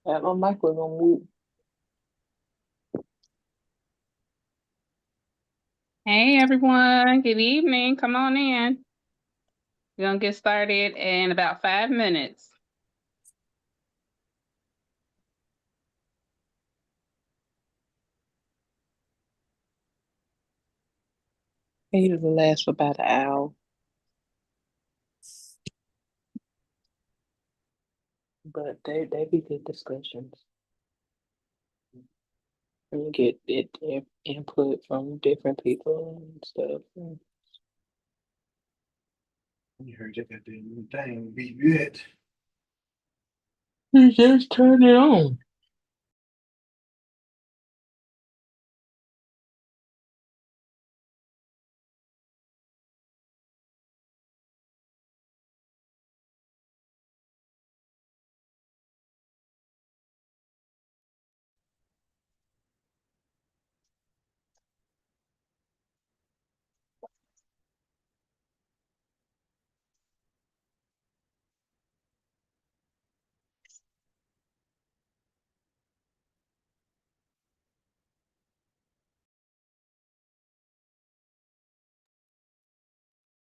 That my mic was on mute. Hey everyone, good evening. Come on in. We're gonna get started in about 5 minutes. It usually lasts for about an hour. But they be good discussions. And you get input from different people and stuff. You heard that goddamn thing be good. You just turn it on.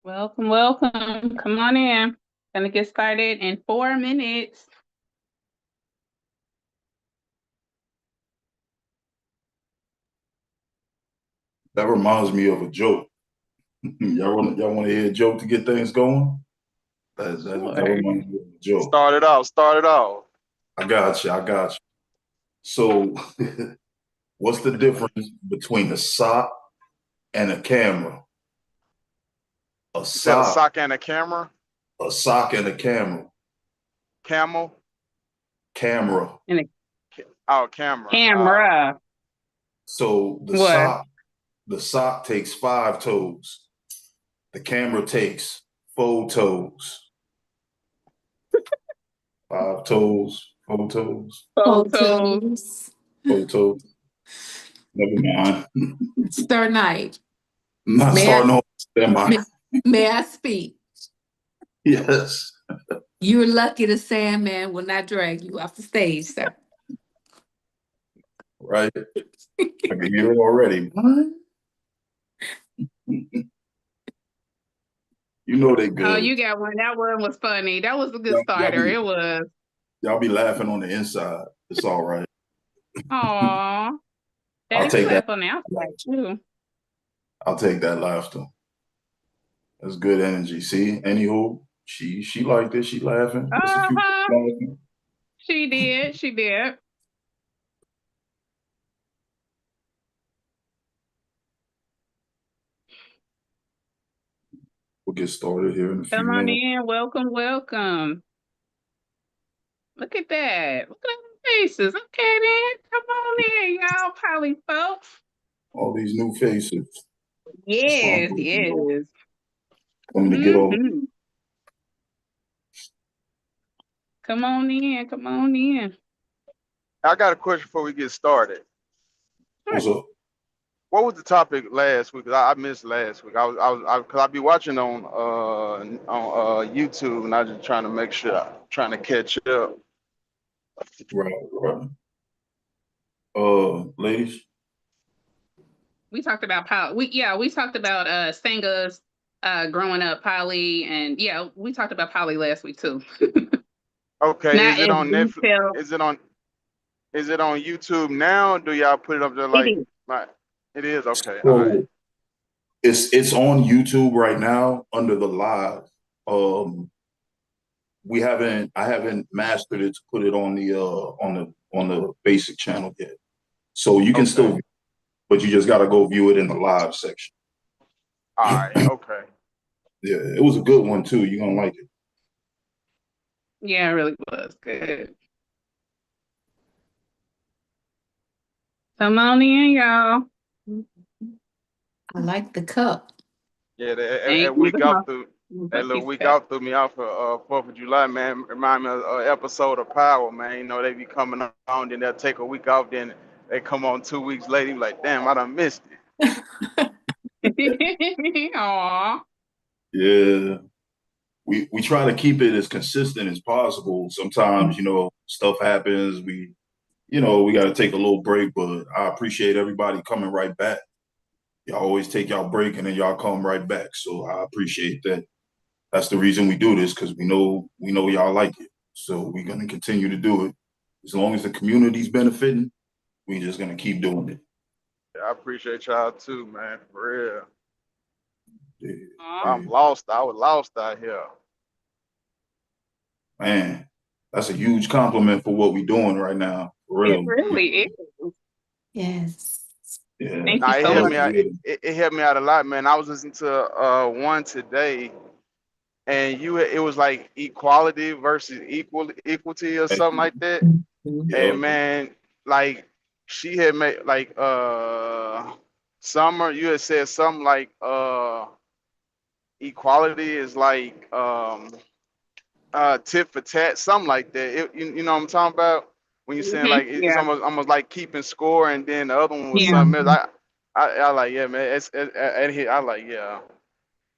Welcome, welcome. Come on in. Gonna get started in 4 minutes. That reminds me of a joke. y'all want to hear a joke to get things going? That Sure. reminds me of a joke. Start it off. I got you. So, what's the difference between a sock and a camera? A You said a sock, sock and a camera? a sock and a camera. Camel? Camera. And a Oh, camera. camera. So What? the sock takes 5 toes. The camera takes 4 toes. 5 toes, 4 toes, Photos. 4 toes. Never mind. Sir Knight, I'm not May I- starting off. Am I? may I speak? Yes. You're lucky the Sandman will not drag you off the stage, sir. Right. I can hear it already. What? You know they good. Oh, you got one. That one was funny. That was a good Y'all- starter. y'all be- It was. Y'all be laughing on the inside. It's all right. Aw. I'll Daddy take that. laugh on the outside too. I'll take that laughter. That's good energy. See, anywho, she liked it. She laughing. It's a few people Uh-huh. laughing. She did. She did. We'll get started here in a few Come on minutes. in. Welcome, welcome. Look at that. Look at the faces. Okay, then. Come on in, y'all, Polly folks. All these new faces. Yes, yes. Coming to get all. Mhm. Come on in. Come on in. I got a question before we get started. What's up? What was the topic last week? 'Cause I missed last week. Cause I be watching on YouTube, and I was just trying to make sure, trying to catch up. Right. Ladies. We talked about we talked about singers growing up, Polly, and yeah, we talked about Polly last week too. Okay, Not is it in on Netflix? detail. Is it on YouTube now? Do y'all put it up there like? It is. Like, it is okay. So All right. it's on YouTube right now under the live. I haven't mastered it to put it on the basic channel yet. So you can Okay. still, but you just got to go view it in the live section. All right. Okay. Yeah, it was a good one too. You're gonna like it. Yeah, it really was good. Come on in, y'all. I like the cup. Yeah, Thank that you. week out through that little week out threw me off for 4th of July, man. Remind me of an episode of Power, man. You know, they be coming on, then they'll take a week off, then they come on 2 weeks later. You like, damn, I done missed it. Aw. Yeah. we try to keep it as consistent as possible. Sometimes, stuff happens. We got to take a little break, but I appreciate everybody coming right back. Y'all always take y'all break and then y'all come right back. So I appreciate that. That's the reason we do this, because we know y'all like it. So we're gonna continue to do it. As long as the community's benefiting, we just gonna keep doing it. I appreciate y'all too, man. For real. Yeah, I'm lost. I was lost out here. man, that's a huge compliment for what we're doing right now. For real. It really is. Yes. Yeah. Thank Nah, you it so helped much. me out. It helped me out a lot, man. I was listening to one today, and it was like equality versus equality or something like that. Yeah. And man, like she had made like Summer, you had said something like equality is like tit for tat, something like that. You know what I'm talking about? When you're saying like it's Yeah. almost like keeping score, and then the other one was Yeah. something else. I like, yeah, man. I like, yeah.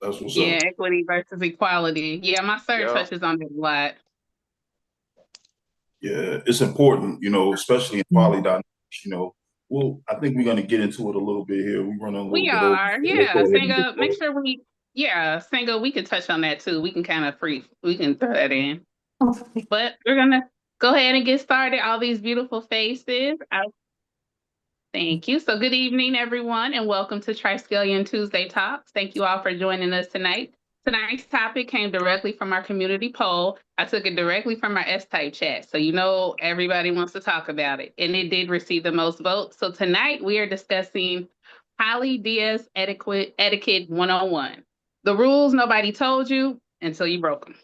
That's what's Yeah. up. Equity versus equality. Yeah. My sir Yeah. touches on it a lot. Yeah, it's important, especially in poly dynamics, Well, I think we're gonna get into it a little bit here. We're running a little We bit over. are. So let's Yeah. go ahead and get Singa, make started. sure Singa, we can touch on that too. We can kind of we can throw that in. But we're going to go ahead and get started. All these beautiful faces. Thank you. So good evening, everyone, and welcome to Triskelion Tuesday Talks. Thank you all for joining us tonight. Tonight's topic came directly from our community poll. I took it directly from our S-Type chat, so everybody wants to talk about it, and it did receive the most votes. So tonight we are discussing Poly DS Etiquette 101. The rules nobody told you until you broke them.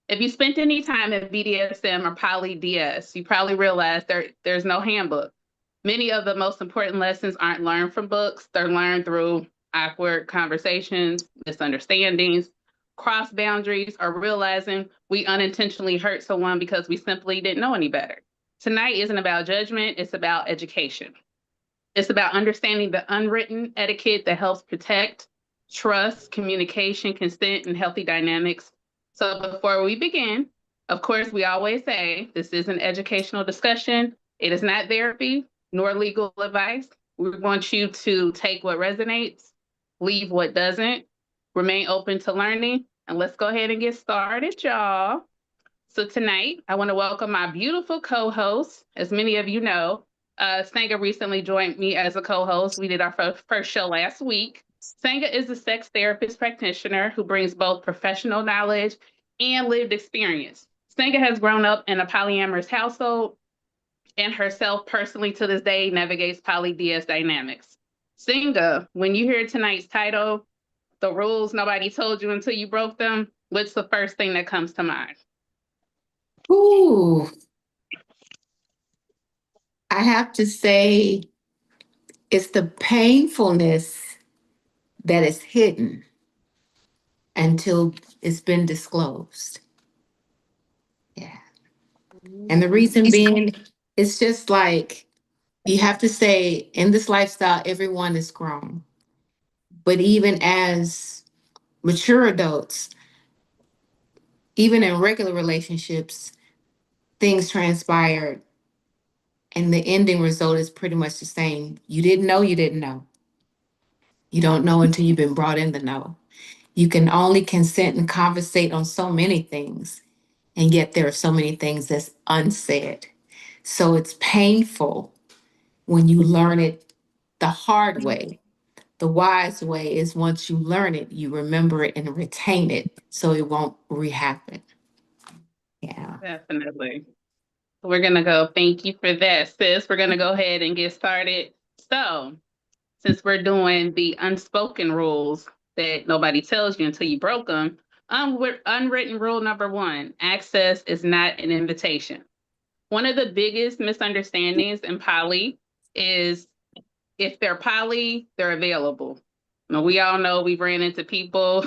If you spent any time in BDSM or Poly DS, you probably realize there's no handbook. Many of the most important lessons aren't learned from books. They're learned through awkward conversations, misunderstandings, cross boundaries, or realizing we unintentionally hurt someone because we simply didn't know any better. Tonight isn't about judgment, it's about education. It's about understanding the unwritten etiquette that helps protect trust, communication, consent, and healthy dynamics. So before we begin, of course, we always say this is an educational discussion. It is not therapy nor legal advice. We want you to take what resonates, leave what doesn't, remain open to learning, and let's go ahead and get started, y'all. So tonight, I want to welcome my beautiful co-host. As many of you know, Sanga recently joined me as a co-host. We did our first show last week. Sanga is a sex therapist practitioner who brings both professional knowledge and lived experience. Sanga has grown up in a polyamorous household and herself personally to this day navigates poly DS dynamics. Sanga, when you hear tonight's title, The Rules Nobody Told You Until You Broke Them, what's the first thing that comes to mind? Ooh, I have to say it's the painfulness that is hidden until it's been disclosed. Yeah. And the reason being, it's just like you have to say in this lifestyle, everyone is grown. But even as mature adults, even in regular relationships, things transpired and the ending result is pretty much the same. You didn't know, you didn't know. You don't know until you've been brought in the know. You can only consent and conversate on so many things, and yet there are so many things that's unsaid. So it's painful when you learn it the hard way. The wise way is once you learn it, you remember it and retain it so it won't rehappen. Yeah. Definitely. We're going to go. Thank you for that, sis. We're going to go ahead and get started. So, since we're doing the unspoken rules that nobody tells you until you broke them, unwritten rule number 1, access is not an invitation. One of the biggest misunderstandings in poly is if they're poly, they're available. Now, we all know we've ran into people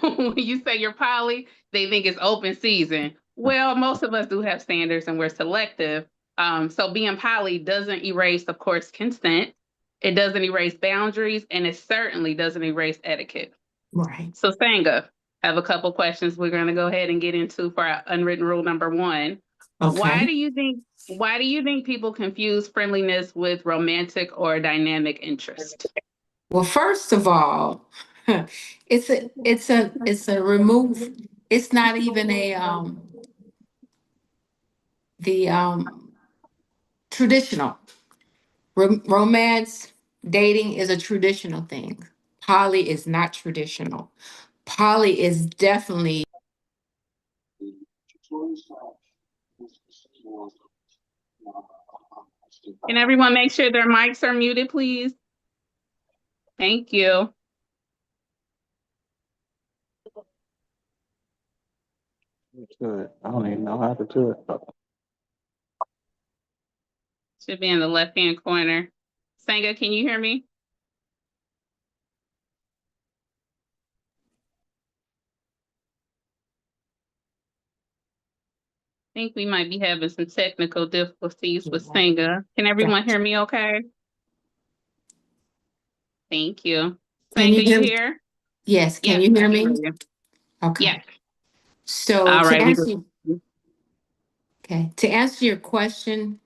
when you say you're poly, they think it's open season. Well, most of us do have standards and we're selective. So being poly doesn't erase, of course, consent. It doesn't erase boundaries, and it certainly doesn't erase etiquette. Right. So Sanga, have a couple questions we're going to go ahead and get into for our unwritten rule number 1. Why Okay. do you think people confuse friendliness with romantic or dynamic interest? Well, first of all, it's a remove. It's not even a the traditional romance dating is a traditional thing. Poly is not traditional. Poly is definitely. Can everyone make sure their mics are muted, please? Thank you. Good. I don't even know how to do it. Should be in the left-hand corner. Sanga, can you hear me? I think we might be having some technical difficulties with Sanga. Can everyone hear me okay? Thank you. Can you Sanga, you hear? here? Yes. Can Yes, you I hear can me? hear you. Okay. Yes. So All to right. answer, to answer your question,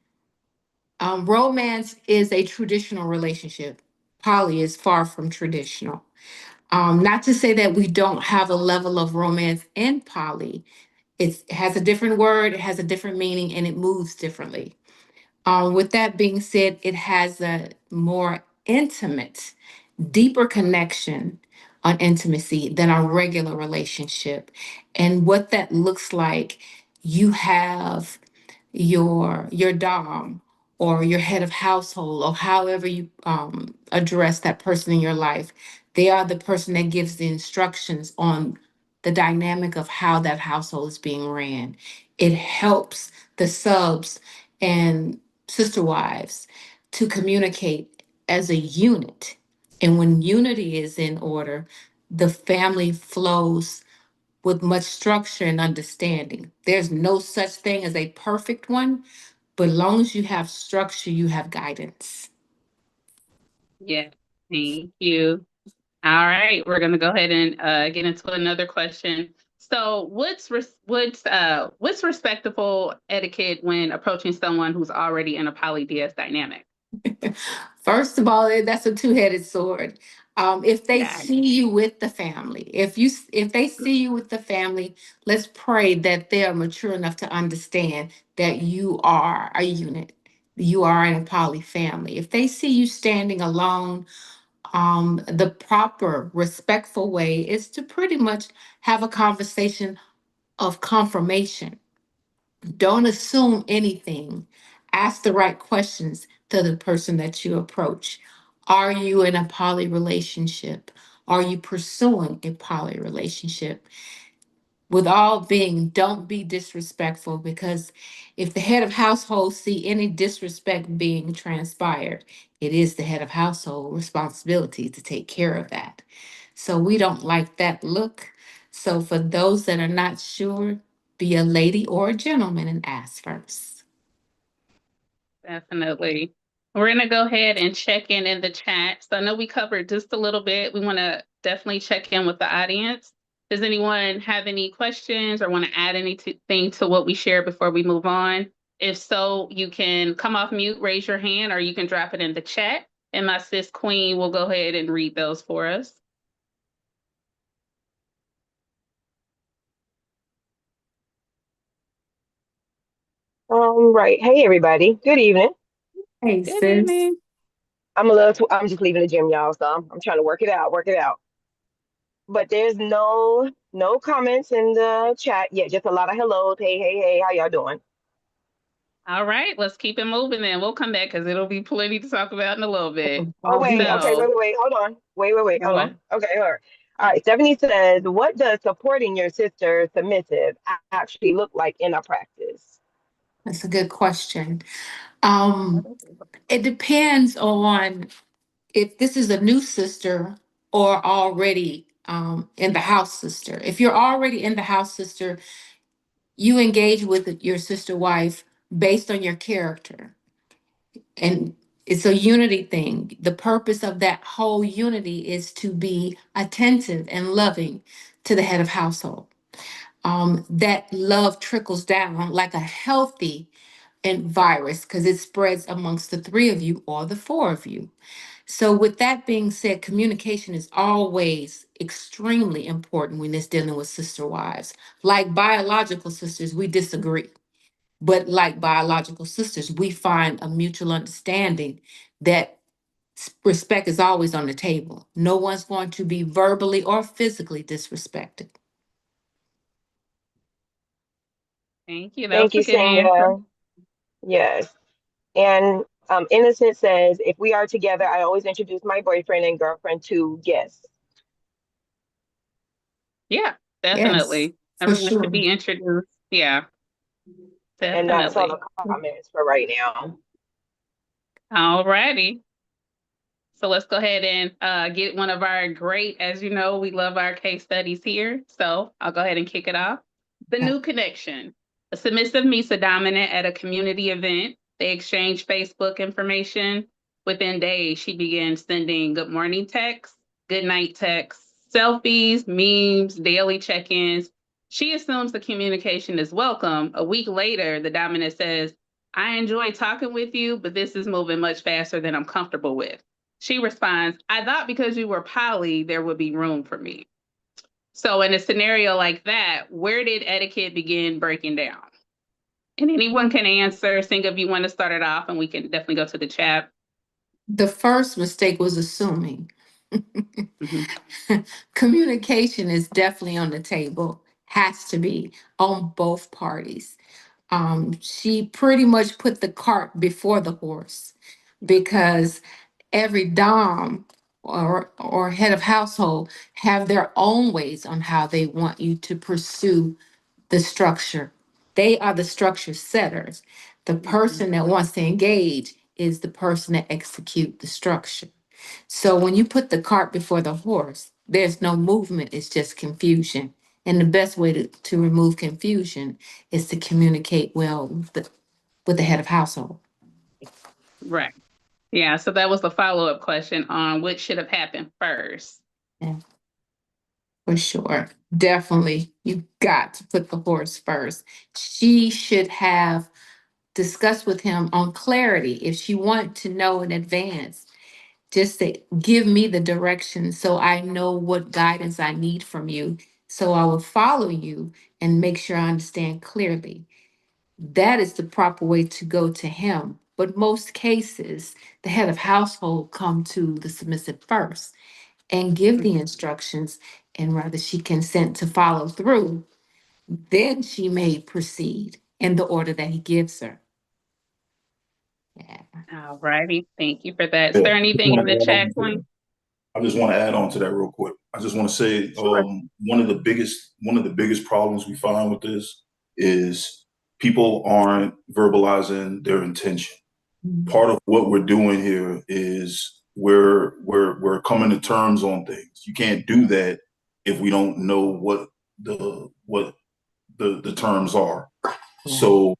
romance is a traditional relationship. Poly is far from traditional. Not to say that we don't have a level of romance in poly. It has a different word, it has a different meaning, and it moves differently. With that being said, it has a more intimate, deeper connection on intimacy than a regular relationship. And what that looks like, you have your dom or your head of household or however you address that person in your life. They are the person that gives the instructions on the dynamic of how that household is being ran. It helps the subs and sister wives to communicate as a unit. And when unity is in order, the family flows with much structure and understanding. There's no such thing as a perfect one, but as long as you have structure, you have guidance. Yes. Thank you. All right. We're going to go ahead and get into another question. So what's respectable etiquette when approaching someone who's already in a poly-DS dynamic? First of all, that's a two-headed sword. If they Yeah. see you with the family, if they see you with the family, let's pray that they are mature enough to understand that you are a unit. You are in a poly family. If they see you standing alone, the proper, respectful way is to pretty much have a conversation of confirmation. Don't assume anything. Ask the right questions to the person that you approach. Are you in a poly relationship? Are you pursuing a poly relationship? With all being, don't be disrespectful, because if the head of household see any disrespect being transpired, it is the head of household responsibility to take care of that. So we don't like that look. So for those that are not sure, be a lady or a gentleman and ask first. Definitely. We're going to go ahead and check in the chat. So I know we covered just a little bit. We want to definitely check in with the audience. Does anyone have any questions or want to add anything to what we shared before we move on? If so, you can come off mute, raise your hand, or you can drop it in the chat. And my sis Queen will go ahead and read those for us. Right. Hey, everybody. Good evening. Hey, Good sis. evening. I'm just leaving the gym, y'all. So I'm trying to work it out. But there's no comments in the chat yet. Just a lot of hellos. Hey, hey, hey. How y'all doing? All right, let's keep it moving then. We'll come back because it'll be plenty to talk about in a little bit. Oh, wait. Okay. So, Wait. Hold on. Wait. Hold what? on. Okay. All right. All right. Stephanie says, what does supporting your sister submissive actually look like in a practice? That's a good question. It depends on if this is a new sister or already in the house sister. If you're already in the house sister, you engage with your sister wife based on your character. And It's a unity thing. The purpose of that whole unity is to be attentive and loving to the head of household. That love trickles down like a healthy and virus because it spreads amongst the three of you or the four of you. So, with that being said, communication is always extremely important when it's dealing with sister wives. Like biological sisters, we disagree. But like biological sisters, we find a mutual understanding that respect is always on the table. No one's going to be verbally or physically disrespected. Thank you. That was Thank a you, good answer. Singa. Yes. And Innocent says, if we are together, I always introduce my boyfriend and girlfriend to guests. Yeah, Yes, definitely. for Everyone should sure. be introduced. Yeah, And that's all the definitely. comments for right now. All righty. So let's go ahead and get one of our great, as you know, we love our case studies here. So I'll go ahead and kick it off. The Yeah. new connection. A submissive meets a dominant at a community event. They exchange Facebook information. Within days, she begins sending good morning texts, good night texts, selfies, memes, daily check-ins. She assumes the communication is welcome. A week later, the dominant says, I enjoy talking with you, but this is moving much faster than I'm comfortable with. She responds, I thought because you were poly, there would be room for me. So in a scenario like that, where did etiquette begin breaking down? And anyone can answer. Sing if you want to start it off, and we can definitely go to the chat. The first mistake was assuming. Mm-hmm. Communication is definitely on the table, has to be on both parties. She pretty much put the cart before the horse because every dom or head of household have their own ways on how they want you to pursue the structure. They are the structure setters. The person that wants to engage is the person that execute the structure. So when you put the cart before the horse, there's no movement, it's just confusion. And the best way to remove confusion is to communicate well with the head of household. Right. Yeah. So that was the follow-up question on what should have happened first. Yeah, for sure. Definitely. You got to put the horse first. She should have discussed with him on clarity if she wanted to know in advance. Just to give me the direction so I know what guidance I need from you. So I will follow you and make sure I understand clearly. That is the proper way to go to him. But most cases, the head of household come to the submissive first and give the instructions, and rather she consent to follow through, then she may proceed in the order that he gives her. Yeah. All righty. Thank you for that. Is Yeah, there I just anything want in to the add on chat, to that. Queen? I just want to add on to that real quick. I just want to say Sure. one of the biggest problems we find with this is people aren't verbalizing their intention. Mhm. Part of what we're doing here is we're coming to terms on things. You can't do that if we don't know what the terms are. Right. So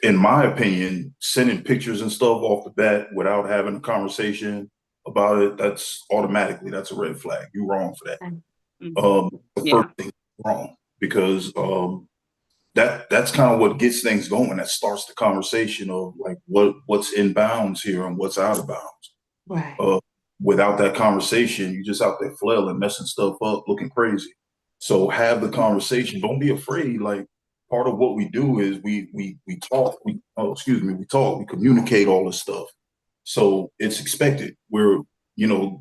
in my opinion, sending pictures and stuff off the bat without having a conversation about it, that's a red flag. You're wrong for that. Mhm. The first Yeah. thing is wrong because that's kind of what gets things going. That starts the conversation of like what's in bounds here and what's out of bounds. Right. Uh, Without that conversation, you're just out there flailing, messing stuff up, looking crazy. So have the conversation. Don't be afraid. Like part of what we do is we talk. We talk. We communicate all this stuff. So it's expected.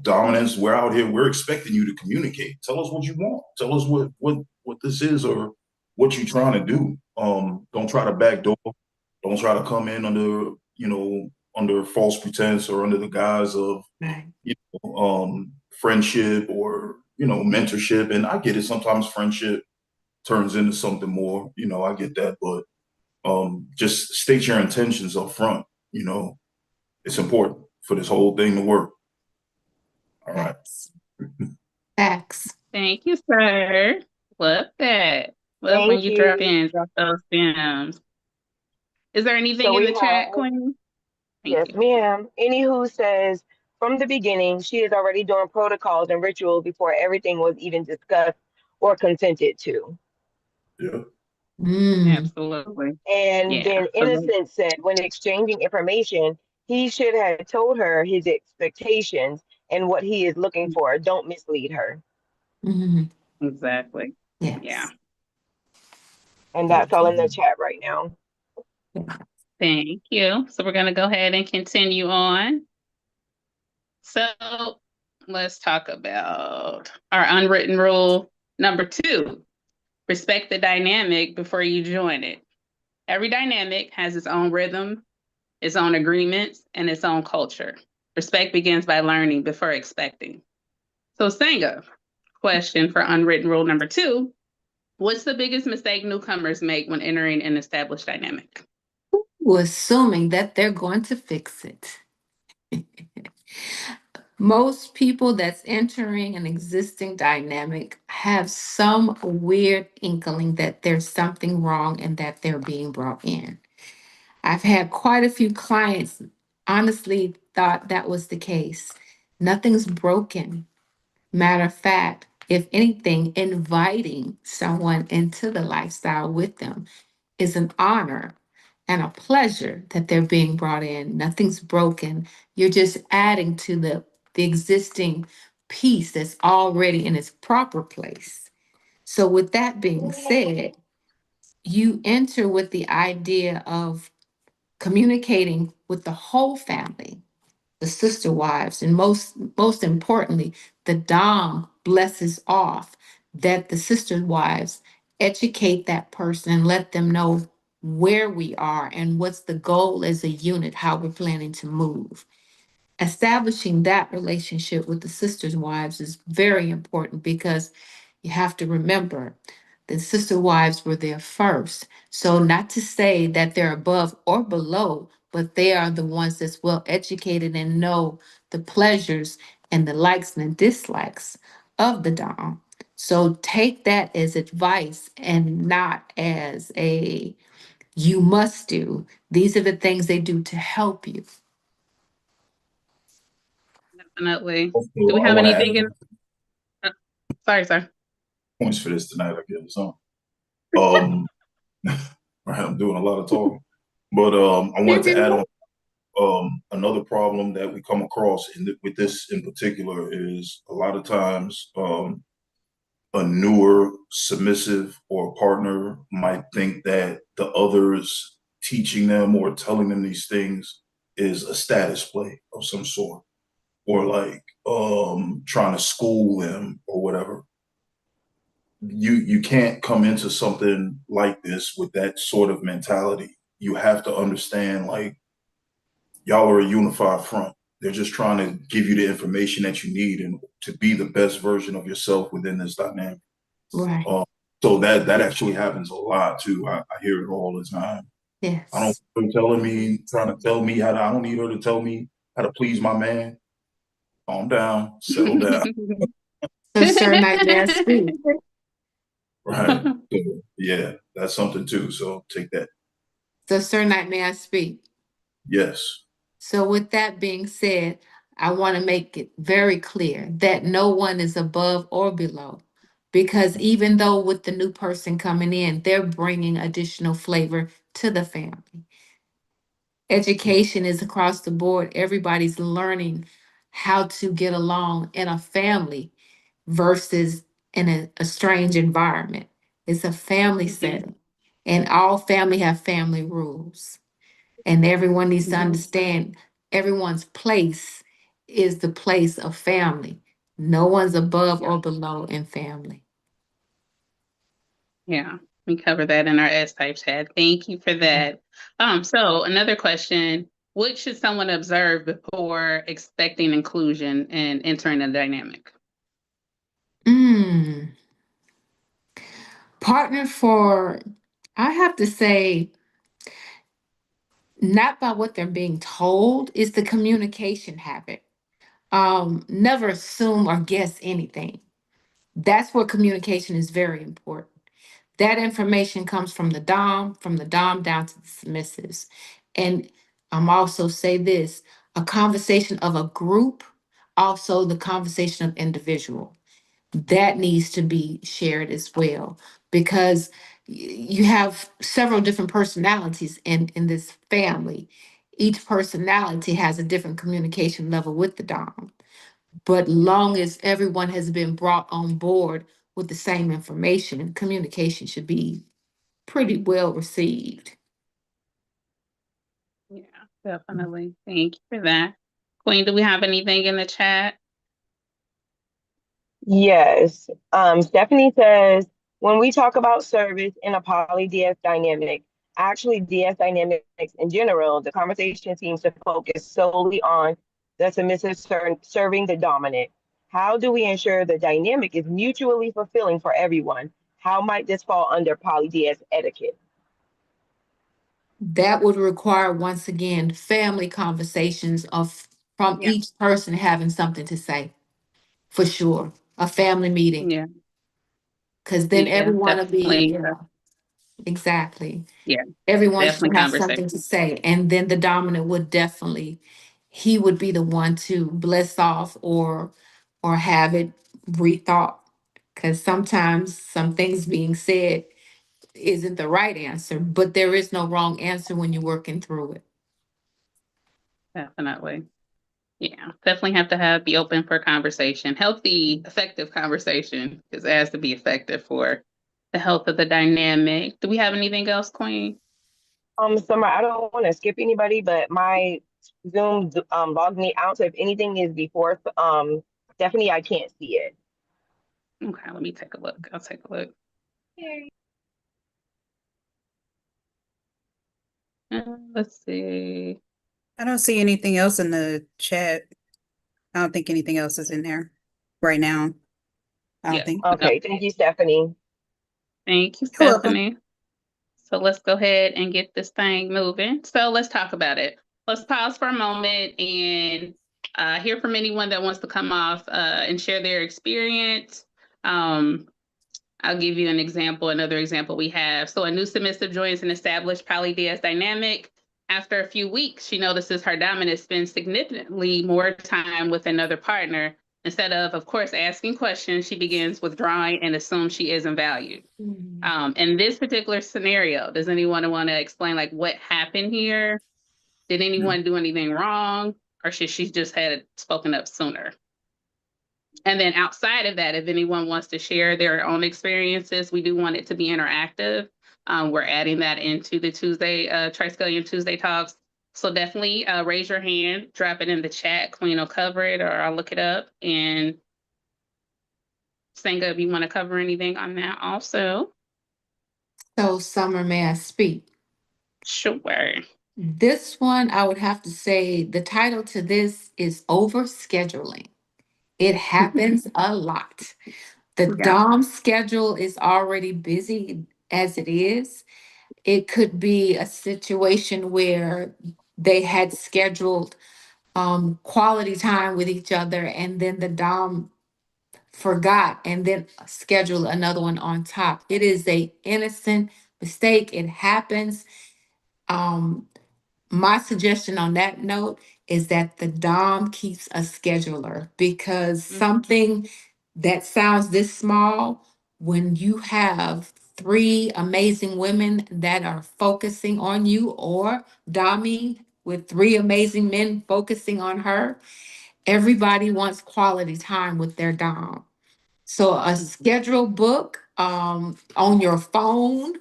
Dominance. We're out here. We're expecting you to communicate. Tell us what you want. Tell us what this is or what you're trying to do. Don't try to backdoor. Don't try to come in under false pretense or under the guise of Right. friendship or mentorship. And I get it. Sometimes friendship turns into something more. I get that, but just state your intentions up front. It's important for this whole thing to work. All right. Facts. Facts. Thank you, sir. Love that. Love when Thank you you. drop those gems. Is there anything So in we the chat, have Queen? Thank Yes, you. ma'am. Anywho says from the beginning, she is already doing protocols and rituals before everything was even discussed or consented to. Yeah. Absolutely. And Yeah. then Innocent said when exchanging information, he should have told her his expectations and what he is looking for. Don't mislead her. Mhm. Exactly. Yeah. Yes. And that's all in the chat right now. Thank you. So we're going to go ahead and continue on. So let's talk about our unwritten rule number 2. Respect the dynamic before you join it. Every dynamic has its own rhythm, its own agreements, and its own culture. Respect begins by learning before expecting. So, Sangha, question for unwritten rule number 2. What's the biggest mistake newcomers make when entering an established dynamic? Assuming that they're going to fix it. Most people that's entering an existing dynamic have some weird inkling that there's something wrong and that they're being brought in. I've had quite a few clients honestly thought that was the case. Nothing's broken. Matter of fact, if anything, inviting someone into the lifestyle with them is an honor and a pleasure that they're being brought in. Nothing's broken. You're just adding to the existing piece that's already in its proper place. So, with that being said, you enter with the idea of communicating with the whole family, the sister wives, and most importantly, the Dom blesses off that the sister wives educate that person and let them know where we are and what's the goal as a unit, how we're planning to move. Establishing that relationship with the sisters' wives is very important because you have to remember the sister wives were there first. So, not to say that they're above or below, but they are the ones that's well educated and know the pleasures and the likes and the dislikes of the Dom. So, take that as advice and not as a you must do. These are the things they do to help you. Definitely. Do we Also, I have want to add anything in? uh, Sorry, sir. points for this tonight, I guess. So, um, right, I'm doing a lot of talking, but I wanted to add on another problem that we come across with this in particular is a lot of times a newer submissive or partner might think that the others teaching them or telling them these things is a status play of some sort or like trying to school them or whatever. You can't come into something like this with that sort of mentality. You have to understand like y'all are a unified front. They're just trying to give you the information that you need and to be the best version of yourself within this dynamic. Right. Um, so that actually happens a lot too. I hear it all the time. I don't Yes. her telling me, trying to tell me how to. I don't need her to tell me how to please my man. Calm down, settle down. So, Sir Nightmare, speak. Right. So, yeah, that's something too. So take that. So, Sir Nightmare, speak. Yes. So, with that being said, I want to make it very clear that no one is above or below. Because even though with the new person coming in, they're bringing additional flavor to the family. Education is across the board. Everybody's learning how to get along in a family versus in a strange environment. It's a family setting, and all family have family rules. And everyone needs to understand everyone's place is the place of family. No one's above or below in family. Yeah, we covered that in our S-type chat. Thank you for that. So another question, what should someone observe before expecting inclusion and entering a dynamic? Mm. Partner for, I have to say, not by what they're being told, is the communication habit. Never assume or guess anything. That's where communication is very important. That information comes from the Dom down to the submissives. And Also say this, a conversation of a group, also the conversation of individual. That needs to be shared as well because you have several different personalities in this family. Each personality has a different communication level with the Dom. But long as everyone has been brought on board with the same information, communication should be pretty well received. Yeah, definitely. Thank you for that. Queen, do we have anything in the chat? Yes. Stephanie says, when we talk about service in a poly DS dynamic, actually DS dynamics in general, the conversation seems to focus solely on the submissive serving the dominant. How do we ensure the dynamic is mutually fulfilling for everyone? How might this fall under poly DS etiquette? That would require, once again, family conversations of from Yeah. each person having something to say, for sure. A family meeting, Yeah. because then Yeah, everyone will be, definitely. yeah, exactly. Yeah, Everyone definitely should have something to conversation. say, and then the dominant would definitely, he would be the one to bless off or have it rethought. Because sometimes some things being said isn't the right answer, but there is no wrong answer when you're working through it. Definitely. Yeah, definitely have to be open for conversation, healthy, effective conversation, because it has to be effective for the health of the dynamic. Do we have anything else, Queen? Summer, I don't want to skip anybody, but my Zoom logged me out. So if anything is before Stephanie, I can't see it. Okay, let me take a look. I'll take a look. Let's see. I don't see anything else in the chat. I don't think anything else is in there right now. I don't Yeah. think. Okay, thank you, Stephanie. Thank you, You're welcome. Stephanie. So let's go ahead and get this thing moving. So let's talk about it. Let's pause for a moment and hear from anyone that wants to come off and share their experience. I'll give you an example, another example we have. So a new submissive joins an established poly-DS dynamic. After a few weeks, she notices her dominant spends significantly more time with another partner. Instead of course, asking questions, she begins withdrawing and assumes she isn't valued. In this particular scenario, does anyone want to explain like what happened here? Did anyone do anything wrong? Or should she just had spoken up sooner? And then outside of that, if anyone wants to share their own experiences, we do want it to be interactive. We're adding that into the Tuesday, Triskelion Tuesday Talks. So definitely raise your hand, drop it in the chat. Queen will cover it or I'll look it up. And Senga, if you want to cover anything on that also. So, Summer, may I speak? Sure. This one, I would have to say the title to this is Overscheduling. It happens a lot. The Yeah. Dom schedule is already busy as it is. It could be a situation where they had scheduled quality time with each other and then the Dom forgot and then scheduled another one on top. It is a innocent mistake. It happens. Um, my suggestion on that note is that the Dom keeps a scheduler because something that sounds this small, when you have three amazing women that are focusing on you, or Dami with three amazing men focusing on her, everybody wants quality time with their Dom. So a schedule book on your phone,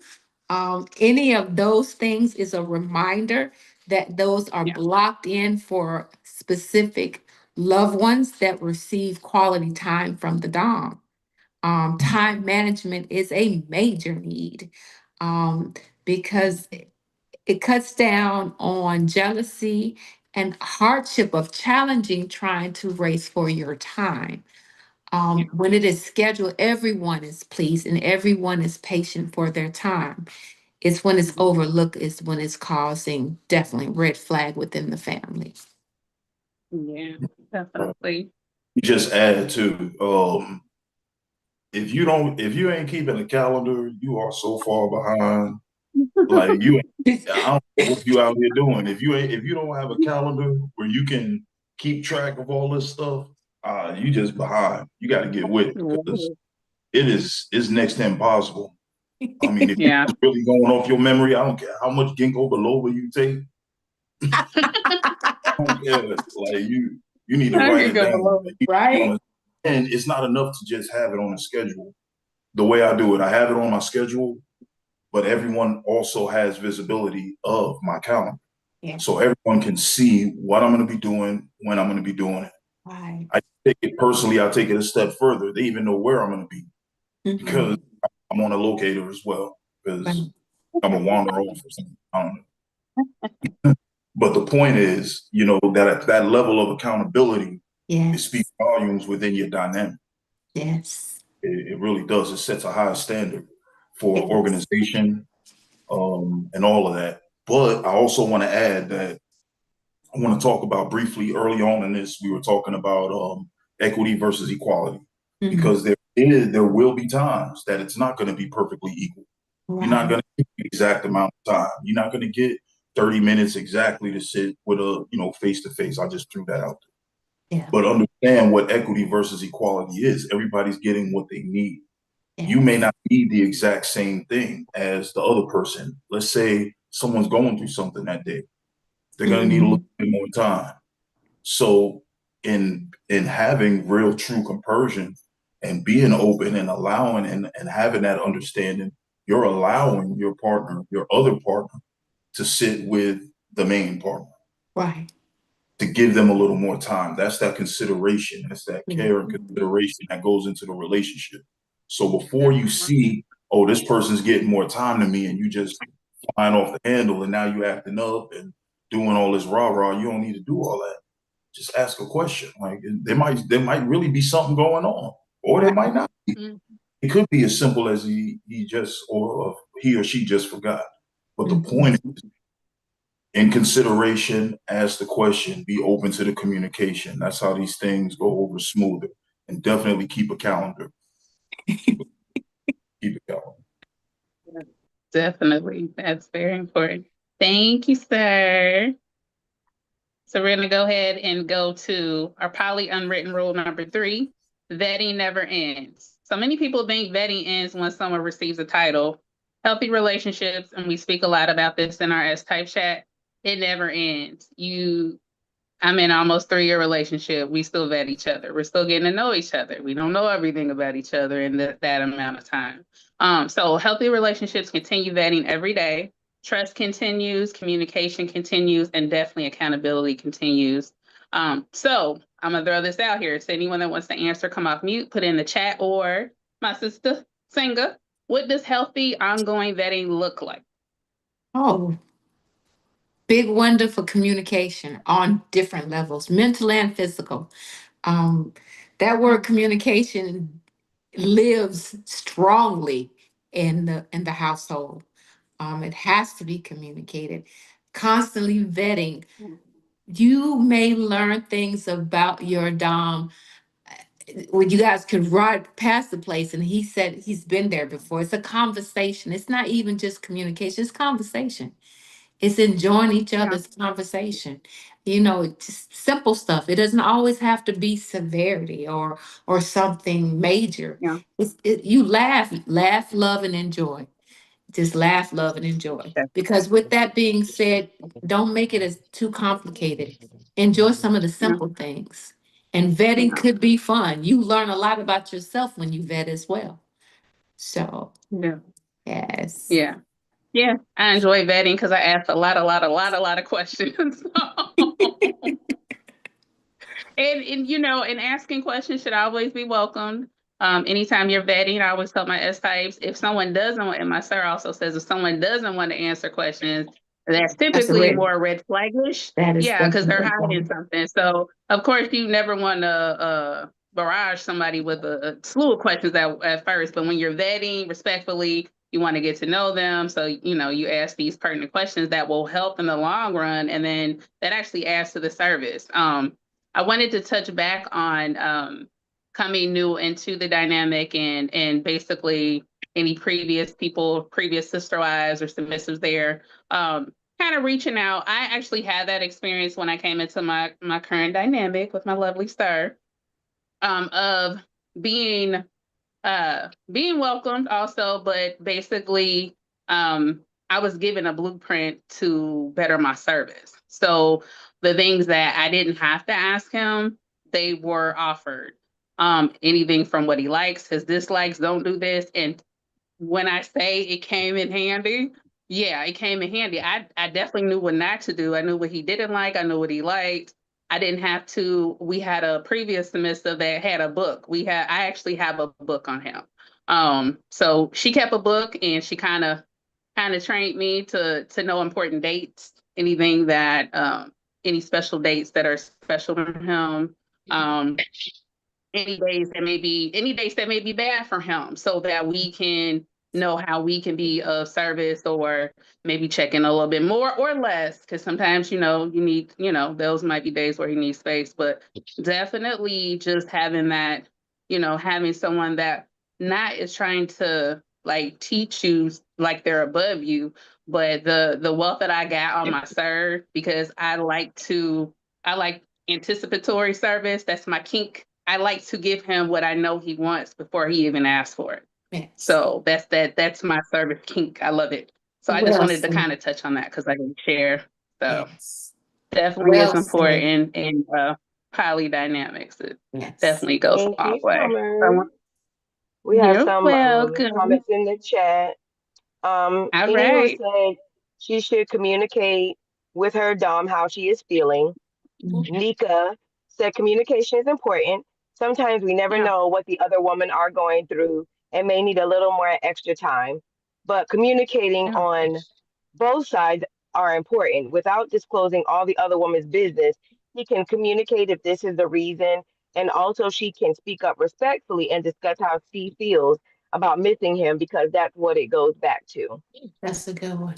any of those things is a reminder that those are Yeah. blocked in for specific loved ones that receive quality time from the Dom. Time management is a major need because it cuts down on jealousy and hardship of challenging trying to race for your time. When it is scheduled, everyone is pleased and everyone is patient for their time. It's when it's overlooked, is when it's causing definitely red flag within the family. Yeah, definitely. You just add to if you ain't keeping a calendar, you are so far behind. Like I don't know what you out here doing. If you don't have a calendar where you can keep track of all this stuff, you just behind. You got to get with it because it's next to impossible. I mean, if Yeah. it's really going off your memory, I don't care how much ginkgo biloba you take. I don't care. Like you need to I write can it go down. below. Like, you Right? and it's not enough to just have it on a schedule. The way I do it, I have it on my schedule, but everyone also has visibility of my calendar. Yeah. So everyone can see what I'm going to be doing, when I'm going to be doing it. Right. I take it personally, I take it a step further. They even know where I'm going to be because I'm on a locator as well because I'm a wanderer off or something. I don't know. But the point is, that level of accountability, it Yes. speaks volumes within your dynamic. Yes. It really does. It sets a high standard for Yes. organization, and all of that. But I also want to add that I want to talk about briefly early on in this, we were talking about equity versus equality, because there will be times that it's not going to be perfectly equal. You're not going to get the exact amount of time. You're not going to get 30 minutes exactly to sit with face to face. I just threw that out there. Yeah. But understand what equity versus equality is. Everybody's getting what they need. Yes. You may not need the exact same thing as the other person. Let's say someone's going through something that day. They're going to need a little bit more time. So in having real true compersion and being open and allowing and having that understanding, you're allowing your partner, your other partner, to sit with the main partner. Right. To give them a little more time. That's that consideration. That's that care and consideration that goes into the relationship. So before you see, oh, this person's getting more time than me, and you just flying off the handle, and now you acting up and doing all this rah-rah, you don't need to do all that. Just ask a question. Like there might really be something going on, or there might not be. It could be as simple as he just or he or she just forgot. But the point is, in consideration, ask the question, be open to the communication. That's how these things go over smoother. And definitely keep a calendar. Keep a calendar. Definitely. That's very important. Thank you, sir. So we're going to go ahead and go to our poly unwritten rule number 3. Vetting never ends. So many people think vetting ends when someone receives a title. Healthy relationships, and we speak a lot about this in our S-type chat, it never ends. I'm in almost 3-year relationship. We still vet each other. We're still getting to know each other. We don't know everything about each other in that amount of time. So healthy relationships continue vetting every day. Trust continues, communication continues, and definitely accountability continues. So I'm gonna throw this out here. So anyone that wants to answer, come off mute, put in the chat, or my sister Singa, what does healthy ongoing vetting look like? Oh, big wonder for communication on different levels, mental and physical. That word communication lives strongly in the household. It has to be communicated, constantly vetting. You may learn things about your Dom when you guys could ride past the place and he said he's been there before. It's a conversation. It's not even just communication, it's conversation. It's enjoying each other's conversation. Just simple stuff. It doesn't always have to be severity or something major. Yeah. You laugh, love, and enjoy. Just laugh, love, and enjoy. Because with that being said, don't make it as too complicated. Enjoy some of the simple things. And vetting could be fun. You learn a lot about yourself when you vet as well. So, yes. Yeah. Yeah, I enjoy vetting because I ask a lot of questions. And asking questions should always be welcomed. Anytime you're vetting, I always tell my S types, if someone doesn't want, and my sir also says, if someone doesn't want to answer questions, that's typically more red flaggish. Yeah, because they're hiding something. So of course you never want to barrage somebody with a slew of questions at first, but when you're vetting respectfully, you want to get to know them. So, you ask these pertinent questions that will help in the long run. And then that actually adds to the service. I wanted to touch back on coming new into the dynamic and basically any previous people, previous sister wives or submissives there. Kind of reaching out. I actually had that experience when I came into my current dynamic with my lovely sir, of being being welcomed also, but basically I was given a blueprint to better my service. So the things that I didn't have to ask him, they were offered. Anything from what he likes, his dislikes, don't do this. And when I say it came in handy, yeah, it came in handy. I definitely knew what not to do. I knew what he didn't like. I knew what he liked. I didn't have to. We had a previous semester that had a book. I actually have a book on him. So she kept a book and she kind of trained me to know important dates, anything that any special dates that are special to him. Any days that may be bad for him, so that we can know how we can be of service, or maybe check in a little bit more or less, because sometimes you need, those might be days where he needs space. But definitely just having that, having someone that not is trying to like teach you like they're above you, but the wealth that I got on my serve, because I like anticipatory service. That's my kink. I like to give him what I know he wants before he even asks for it. Yes. So that's my service kink. I love it. So I just wanted to kind of touch on that because I didn't share. So Yes. definitely is Well said. important in poly dynamics. It Yes. definitely goes a Thank long you, way. Summer. We have You're some welcome. comments in the chat. All Anyone right. said she should communicate with her Dom how she is feeling. Nika said communication is important. Sometimes we never Yeah. know what the other woman are going through and may need a little more extra time. But communicating Yeah. on both sides are important. Without disclosing all the other woman's business, he can communicate if this is the reason. And also she can speak up respectfully and discuss how she feels about missing him, because that's what it goes back to. That's a good one.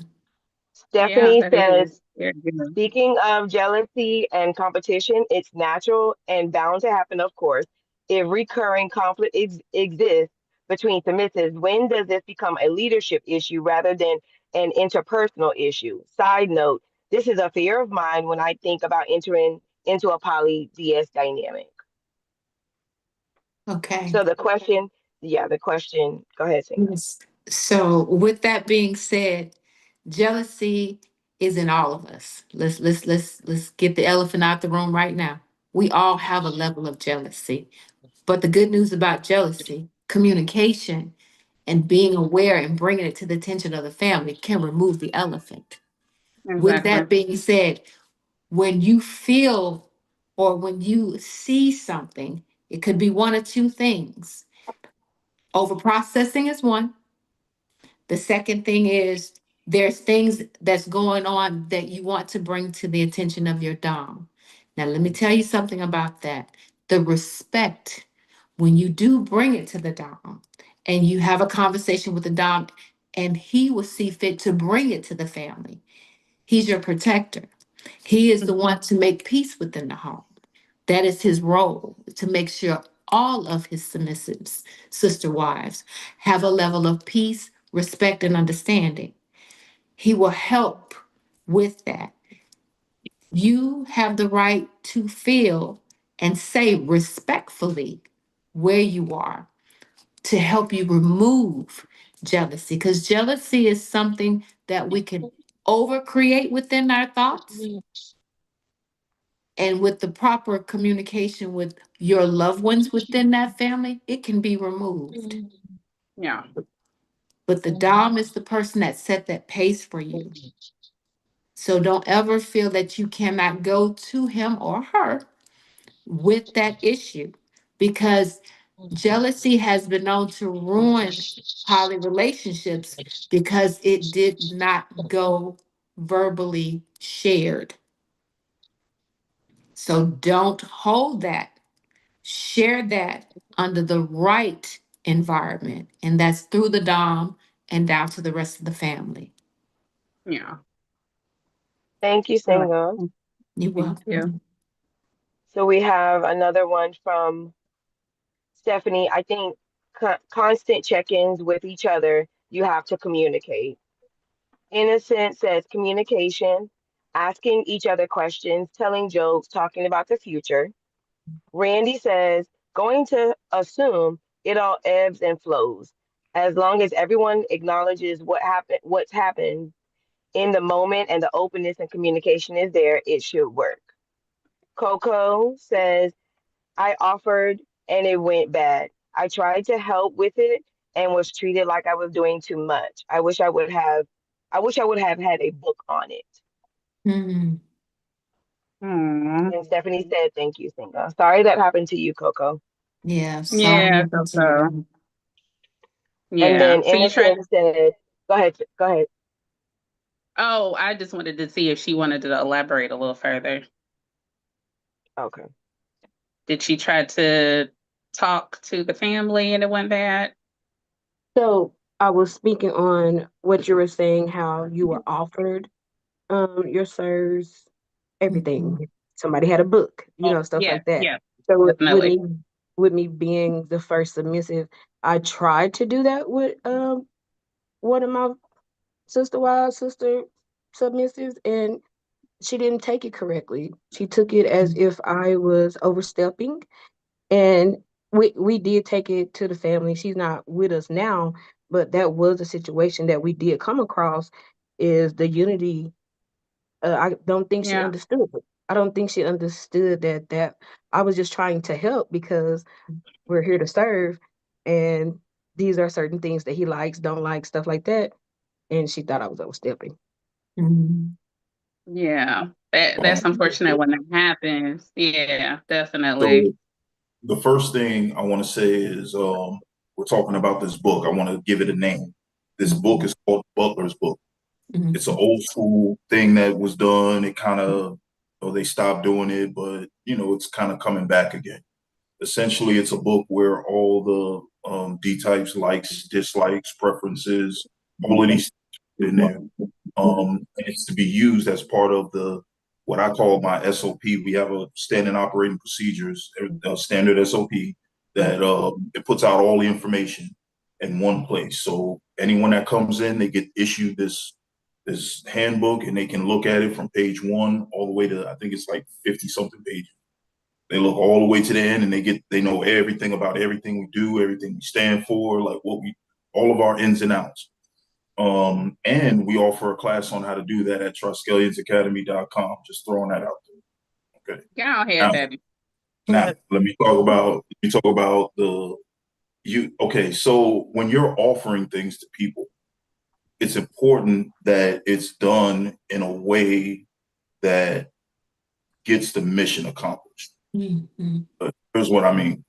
Yeah, Stephanie that says, is very good. speaking of jealousy and competition, it's natural and bound to happen, of course. If recurring conflict exists between submissives, when does this become a leadership issue rather than an interpersonal issue? Side note, this is a fear of mine when I think about entering into a poly DS dynamic. Okay. So the question, go ahead, Sam. Yes. So with that being said, jealousy is in all of us. Let's get the elephant out the room right now. We all have a level of jealousy. But the good news about jealousy, communication and being aware and bringing it to the attention of the family can remove the elephant. With that Exactly. being said, when you feel or when you see something, it could be one or two things. Overprocessing is one. The second thing is there's things that's going on that you want to bring to the attention of your Dom. Now, let me tell you something about that. The respect, when you do bring it to the Dom and you have a conversation with the Dom and he will see fit to bring it to the family, he's your protector. He is the one to make peace within the home. That is his role, to make sure all of his submissives, sister wives, have a level of peace, respect, and understanding. He will help with that. You have the right to feel and say respectfully where you are to help you remove jealousy, because jealousy is something that we can overcreate within our thoughts. And with the proper communication with your loved ones within that family, it can be removed. Yeah. But the Dom is the person that set that pace for you. So don't ever feel that you cannot go to him or her with that issue, because jealousy has been known to ruin poly relationships because it did not go verbally shared. So don't hold that. Share that under the right environment, and that's through the Dom and down to the rest of the family. Yeah. Thank you, I like Singa. that. You're Thank you. welcome. So we have another one from Stephanie. I think constant check-ins with each other. You have to communicate. Innocent says communication, asking each other questions, telling jokes, talking about the future. Randy says going to assume it all ebbs and flows. As long as everyone acknowledges what's happened in the moment and the openness and communication is there, it should work. Coco says, I offered and it went bad. I tried to help with it and was treated like I was doing too much. I wish I would have had a book on it. Mhm. And Stephanie said, thank you, Singa. Sorry that happened to you, Coco. Yeah, Yeah, sorry. so And yeah. then So you tried. Innocent said, go ahead, go ahead. Oh, I just wanted to see if she wanted to elaborate a little further. Okay. Did she try to talk to the family and it went bad? So I was speaking on what you were saying, how you were offered your sirs, everything. Mhm. Somebody had a book, Oh, stuff yeah, like that. yeah, So definitely. with me being the first submissive, I tried to do that with one of my sister submissives, and she didn't take it correctly. She took it as if I was overstepping, and we did take it to the family. She's not with us now, but that was a situation that we did come across, is the unity. I don't think she Yeah, understood it. I don't think she understood that I was just trying to help because we're here to serve, and these are certain things that he likes, don't like, stuff like that. And she thought I was overstepping. Mhm. yeah. That's Um, unfortunate when that happens. Yeah, definitely. so the first thing I want to say is we're talking about this book. I want to give it a name. This book is called Butler's Book. It's an Mhm. old school thing that was done. It kind of, they stopped doing it, but it's kind of coming back again. Essentially, it's a book where all the D types, likes, dislikes, preferences, all of these things in there. And it's to be used as part of the what I call my SOP. We have a standard operating procedures, a standard SOP that it puts out all the information in one place. So anyone that comes in, they get issued this handbook and they can look at it from page one all the way to I think it's like 50 something pages. They look all the way to the end and they know everything about everything we do, everything we stand for, like all of our ins and outs. And we offer a class on how to do that at TriskelionsAcademy.com. Just throwing that out there. Okay. Get on here, Now, baby. now let me talk about okay, so when you're offering things to people, it's important that it's done in a way that gets the mission accomplished. Mhm. But here's what I mean.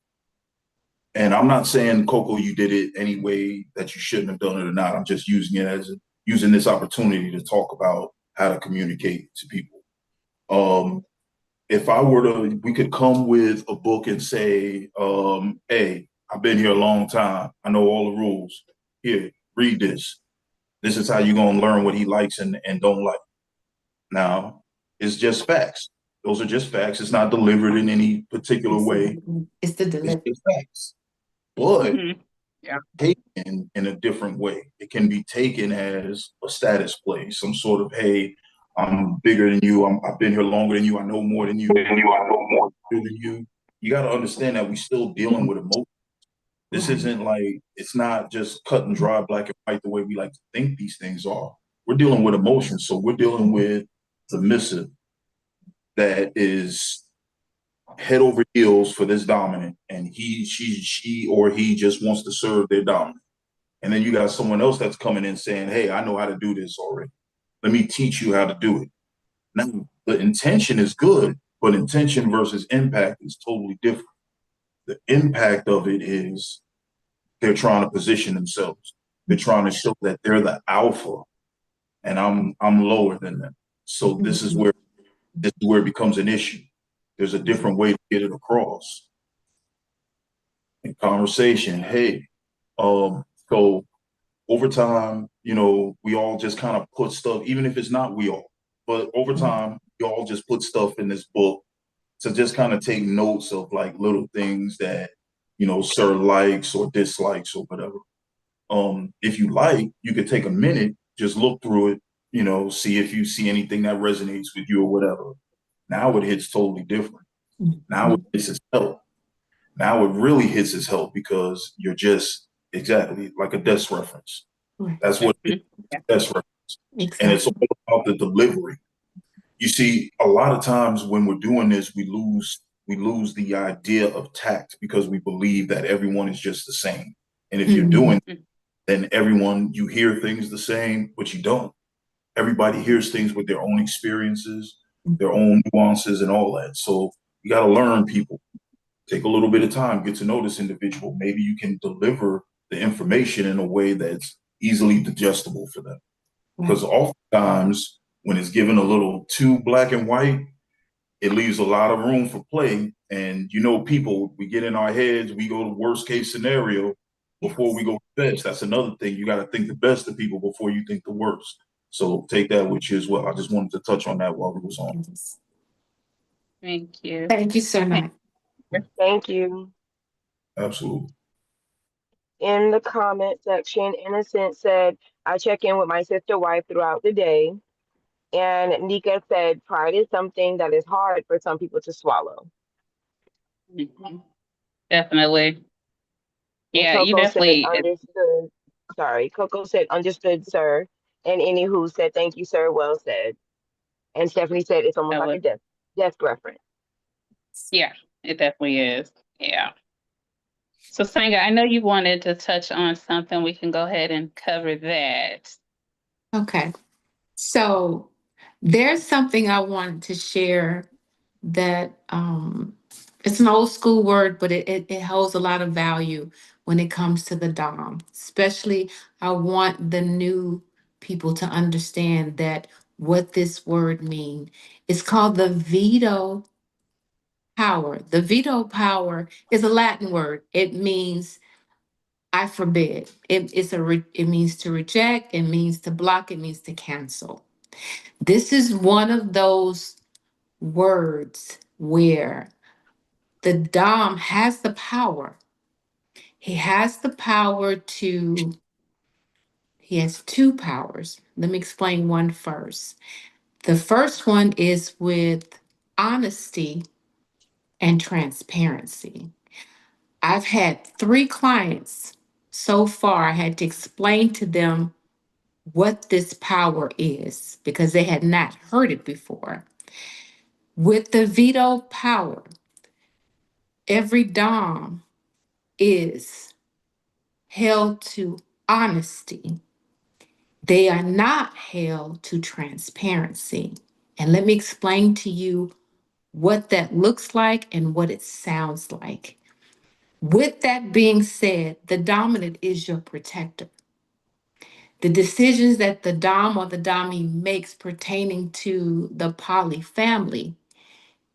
And I'm not saying, Coco, you did it any way that you shouldn't have done it or not. I'm just using this opportunity to talk about how to communicate to people. If I were to, we could come with a book and say, hey, I've been here a long time. I know all the rules. Here, read this. This is how you're going to learn what he likes and don't like. Now, it's just facts. Those are just facts. It's not delivered in any particular way. It's the It's delivery. just facts. But Hmm. Yeah. taken in a different way. It can be taken as a status play, some sort of, hey, I'm bigger than you. I've been here longer than you. I know more than you. I know more than you. You got to understand that we're still dealing with emotion. This Right. isn't like, it's not just cut and dry, black and white, the way we like to think these things are. We're dealing with emotions. So we're dealing with the missive that is head over heels for this dominant, and she, or he just wants to serve their dominant. And then you got someone else that's coming in saying, hey, I know how to do this already. Let me teach you how to do it. Now, the intention is good, but intention versus impact is totally different. The impact of it is they're trying to position themselves. They're trying to show that they're the alpha and I'm lower than them. So this is where it becomes an issue. There's a different way to get it across in conversation. Hey, so over time, we all just kind of put stuff, even if it's not we all, but over time, we all just put stuff in this book to just kind of take notes of like little things that, Sir likes or dislikes or whatever. If you like, you could take a minute, just look through it, see if you see anything that resonates with you or whatever. Now it hits totally different. Now it hits his health. Now it really hits his health because you're just exactly like a desk reference. That's what it is, desk reference. And it's all about the delivery. You see, a lot of times when we're doing this, we lose the idea of tact because we believe that everyone is just the same. And if you're doing, then you hear things the same, but you don't. Everybody hears things with their own experiences, their own nuances, and all that. So you got to learn people. Take a little bit of time, get to know this individual. Maybe you can deliver the information in a way that's easily digestible for them. Because oftentimes, when it's given a little too black and white, it leaves a lot of room for play. And people, we get in our heads, we go to worst case scenario before we go best. That's another thing. You got to think the best of people before you think the worst. So take that with you as well. I just wanted to touch on that while we was on. Thank you. Thank you so much. Thank you. Absolutely. In the comment section, Innocent said, I check in with my sister wife throughout the day. And Nika said, pride is something that is hard for some people to swallow. Definitely. Yeah, you Coco said, definitely. understood. Sorry, Coco said, understood, sir. And Anywho said, thank you, sir. Well said. And Stephanie said, it's almost like a desk reference. Yeah, it definitely is. Yeah. So Sanga, I know you wanted to touch on something. We can go ahead and cover that. Okay. So there's something I wanted to share that it's an old school word, but it holds a lot of value when it comes to the Dom. Especially, I want the new people to understand that what this word means. It's called the veto power. The veto power is a Latin word. It means I forbid. It means to reject, it means to block, it means to cancel. This is one of those words where the Dom has the power. He has the power to, he has two powers. Let me explain one first. The first one is with honesty and transparency. I've had 3 clients so far. I had to explain to them what this power is because they had not heard it before. With the veto power, every Dom is held to honesty. They are not held to transparency. And let me explain to you what that looks like and what it sounds like. With that being said, the dominant is your protector. The decisions that the Dom or the Dommy makes pertaining to the poly family,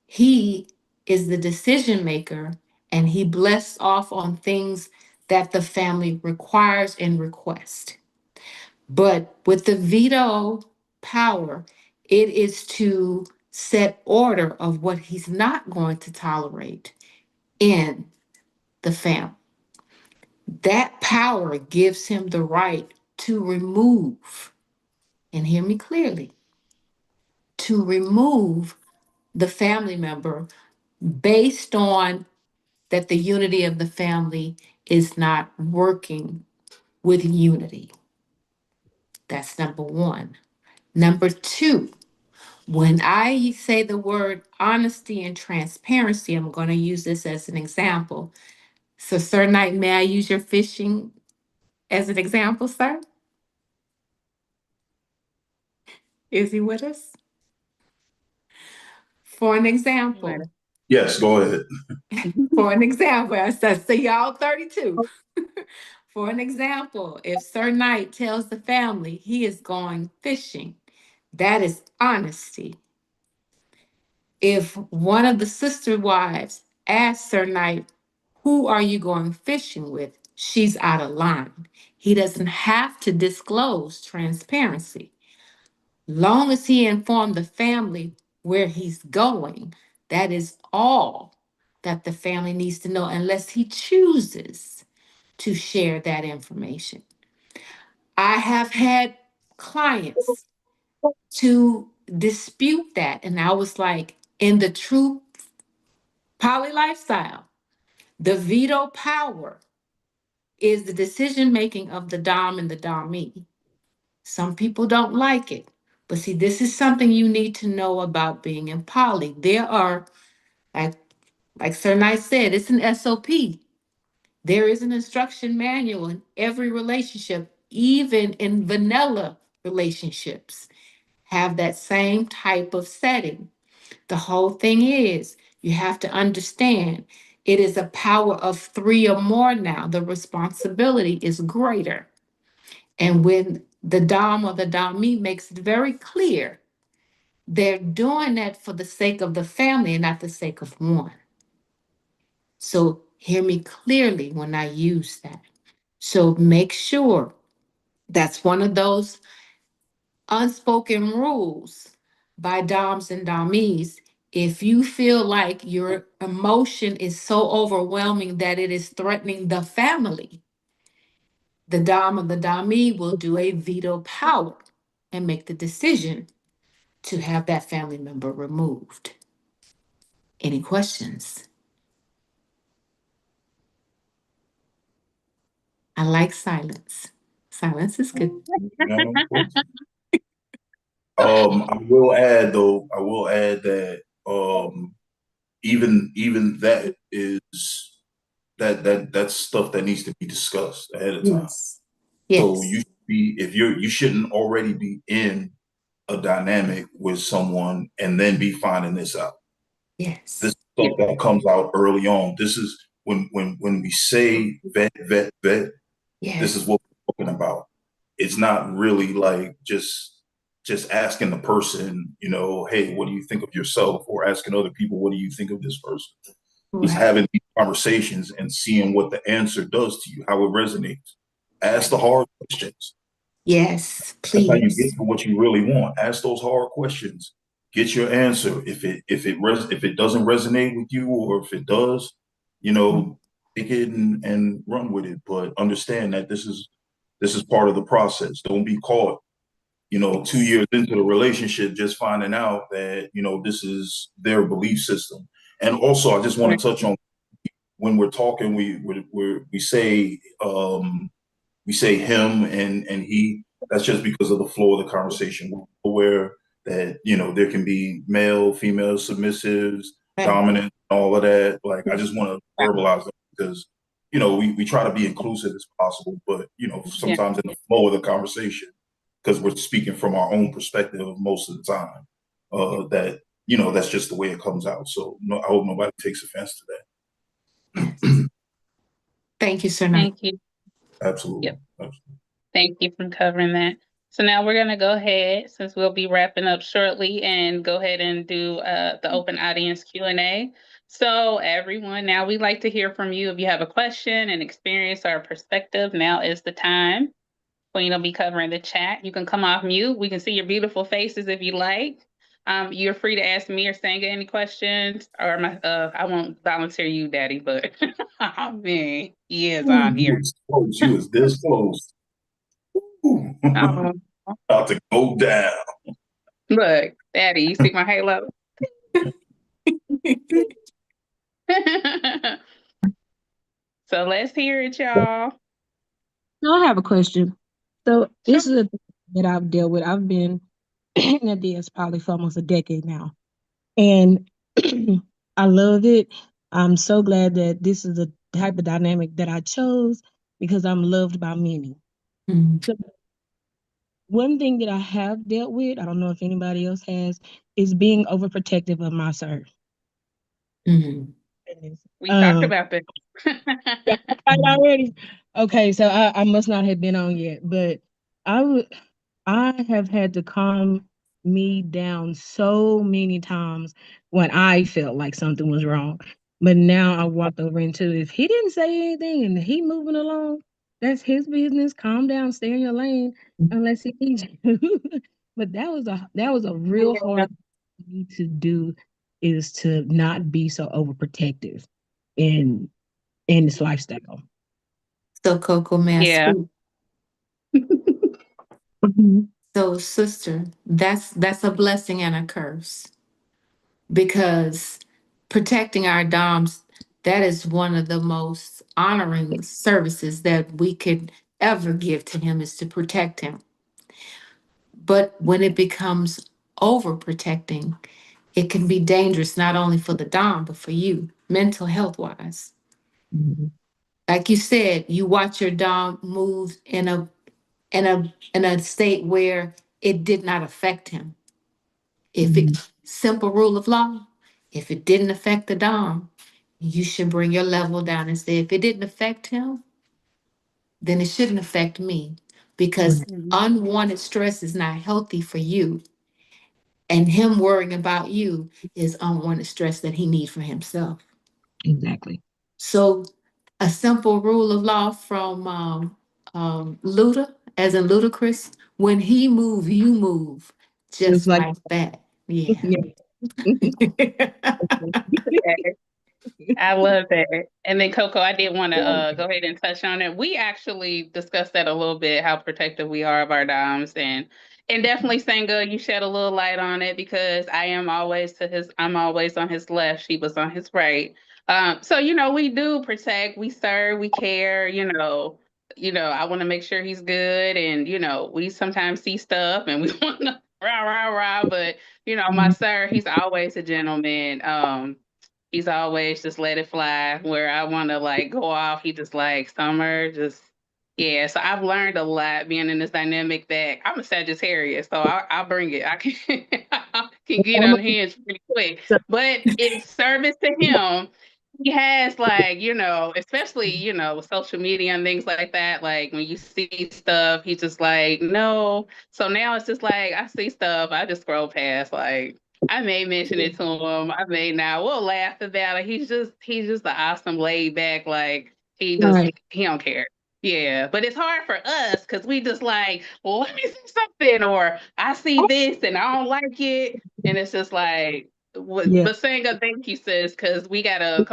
he is the decision maker and he blesses off on things that the family requires and requests. But with the veto power, it is to set order of what he's not going to tolerate in the family. That power gives him the right to remove, and hear me clearly, to remove the family member based on that the unity of the family is not working with unity. That's number one. Number two, when I say the word honesty and transparency, I'm going to use this as an example. So, Sir Knight, may I use your fishing as an example, sir? Is he with us? For an example. Yes, go ahead. For an example, I said, see y'all 32. For an example, if Sir Knight tells the family he is going fishing, that is honesty. If one of the sister wives asks Sir Knight, who are you going fishing with? She's out of line. He doesn't have to disclose transparency. Long as he informed the family where he's going, that is all that the family needs to know unless he chooses to share that information. I have had clients to dispute that, and I was like, in the true poly lifestyle, the veto power is the decision making of the Dom and the Domee. Some people don't like it, but see, this is something you need to know about being in poly. There are, like, Sir Knight said, it's an SOP. There is an instruction manual in every relationship, even in vanilla relationships, have that same type of setting. The whole thing is you have to understand it is a power of 3 or more now. The responsibility is greater. And when the Dom or the Domee makes it very clear, they're doing that for the sake of the family and not the sake of one. So hear me clearly when I use that. So make sure that's one of those unspoken rules by Doms and Domees. If you feel like your emotion is so overwhelming that it is threatening the family, the Dom or the Domee will do a veto power and make the decision to have that family member removed. Any questions? I like silence. Silence is good. I will add though, that even that is that's stuff that needs to be discussed ahead of time. Yes. Yes. So you shouldn't already be in a dynamic with someone and then be finding this out. Yes. This stuff that comes out early on. This is when we say vet. Yes. This is what we're talking about. It's not really like just asking the person, hey, what do you think of yourself? Or asking other people, what do you think of this person? Right. It's having these conversations and seeing what the answer does to you, how it resonates. Ask the hard questions. Yes, That's how you get please. to what you really want. Ask those hard questions. Get your answer. If it doesn't resonate with you, or if it does, take it and run with it. But understand that this is part of the process. Don't be caught, 2 years into the relationship just finding out that, this is their belief system. And also, I just want to touch on, when we're talking, we say him and he. That's just because of the flow of the conversation. We're aware that, there can be male, female, submissives, dominant, all of that. Like, I just want to verbalize that because, we try to be inclusive as possible, but, sometimes in the flow of the conversation, because we're speaking from our own perspective most of the time, that, that's just the way it comes out. So no, I hope nobody takes offense to that. Yes. Thank you, Sir Knight. Thank you. Absolutely. Yep. Absolutely. Thank you for covering that. So now we're going to go ahead, since we'll be wrapping up shortly, and go ahead and do the open audience Q&A. So everyone, now we'd like to hear from you. If you have a question, an experience, or a perspective, now is the time. Queen will be covering the chat. You can come off mute. We can see your beautiful faces if you like. You're free to ask me or Sanga any questions, or I won't volunteer you, Daddy, but I mean, he is on here. You was this close. About to go down. Look, Daddy, you see my halo? So let's hear it, y'all. So I have a question. So this is a thing that I've dealt with. I've been in a DS probably for almost a decade now. And I love it. I'm so glad that this is the type of dynamic that I chose because I'm loved by many. Mm-hmm. So one thing that I have dealt with, I don't know if anybody else has, is being overprotective of my sir. Mm-hmm. We talked about that. Already. Okay, so I must not have been on yet, but I have had to calm me down so many times when I felt like something was wrong. But now I walked over into, if he didn't say anything and he moving along, that's his business. Calm down, stay in your lane unless he needs you. But that was a real hard thing to do, is to not be so overprotective. in this lifestyle. So Coco, may I Yeah. speak? Mhm. So sister, that's a blessing and a curse because protecting our DOMs, that is one of the most honoring services that we could ever give to him is to protect him. But when it becomes overprotecting, it can be dangerous not only for the Dom, but for you, mental health wise. Mhm. Like you said, you watch your Dom move in a state where it did not affect him. If Mhm. it simple rule of law, if it didn't affect the Dom, you should bring your level down and say, if it didn't affect him, then it shouldn't affect me because Right. Mhm. unwanted stress is not healthy for you. And him worrying about you is unwanted stress that he needs for himself. Exactly. So a simple rule of law from Luda, as in Ludacris, when he move, you move, Just just like like that. Yeah. yeah. I love that. And then Coco, I did want to go ahead and touch on it. We actually discussed that a little bit, how protective we are of our DOMs, and definitely Senga, you shed a little light on it because I'm always on his left, she was on his right. So we do protect, we serve, we care, I want to make sure he's good, and we sometimes see stuff and we want to rah rah rah, but my sir, he's always a gentleman. He's always just let it fly. Where I want to like go off, he just like Summer, just yeah. So I've learned a lot being in this dynamic that I'm a Sagittarius, so I'll bring it. I can I can get unhinged pretty quick, So, but in service to him. He has like, especially, with social media and things like that. Like when you see stuff, he's just like, no. So now it's just like I see stuff, I just scroll past. Like I may mention it to him. I may not. We'll laugh about it. He's just an awesome laid back, like right. he don't care. Yeah. But it's hard for us because we just like, well, let me see something, or I see this and I don't like it. And it's just like Yeah. but saying a thank you, sis, because we gotta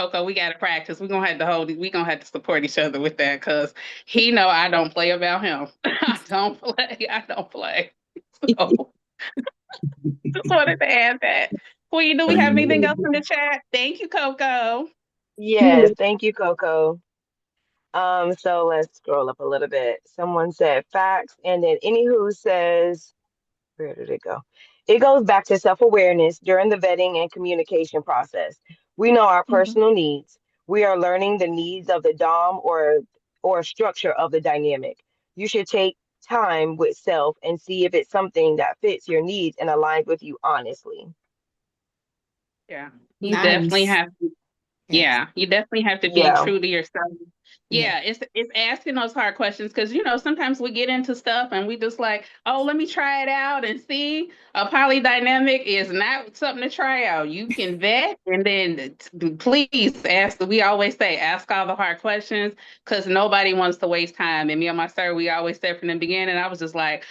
practice. We gonna have to support each other with that because he know I don't play about him. I don't play. I don't play. So just wanted to add that. Queen, do we have anything else in the chat? Thank you, Coco. Yes, thank you, Coco. So let's scroll up a little bit. Someone said facts, and then anywho says, where did it go? It goes back to self-awareness during the vetting and communication process. We know our Mhm. personal needs. We are learning the needs of the Dom or structure of the dynamic. You should take time with self and see if it's something that fits your needs and aligns with you honestly. Yeah, you definitely Nice. have. Yes. Yeah, you definitely have to be Yeah. true to yourself. Yeah. Yeah, it's asking those hard questions because sometimes we get into stuff and we just like, oh, let me try it out and see. A polydynamic is not something to try out. You can vet and then please ask. We always say ask all the hard questions because nobody wants to waste time. And me and my sir, we always said from the beginning. I was just like,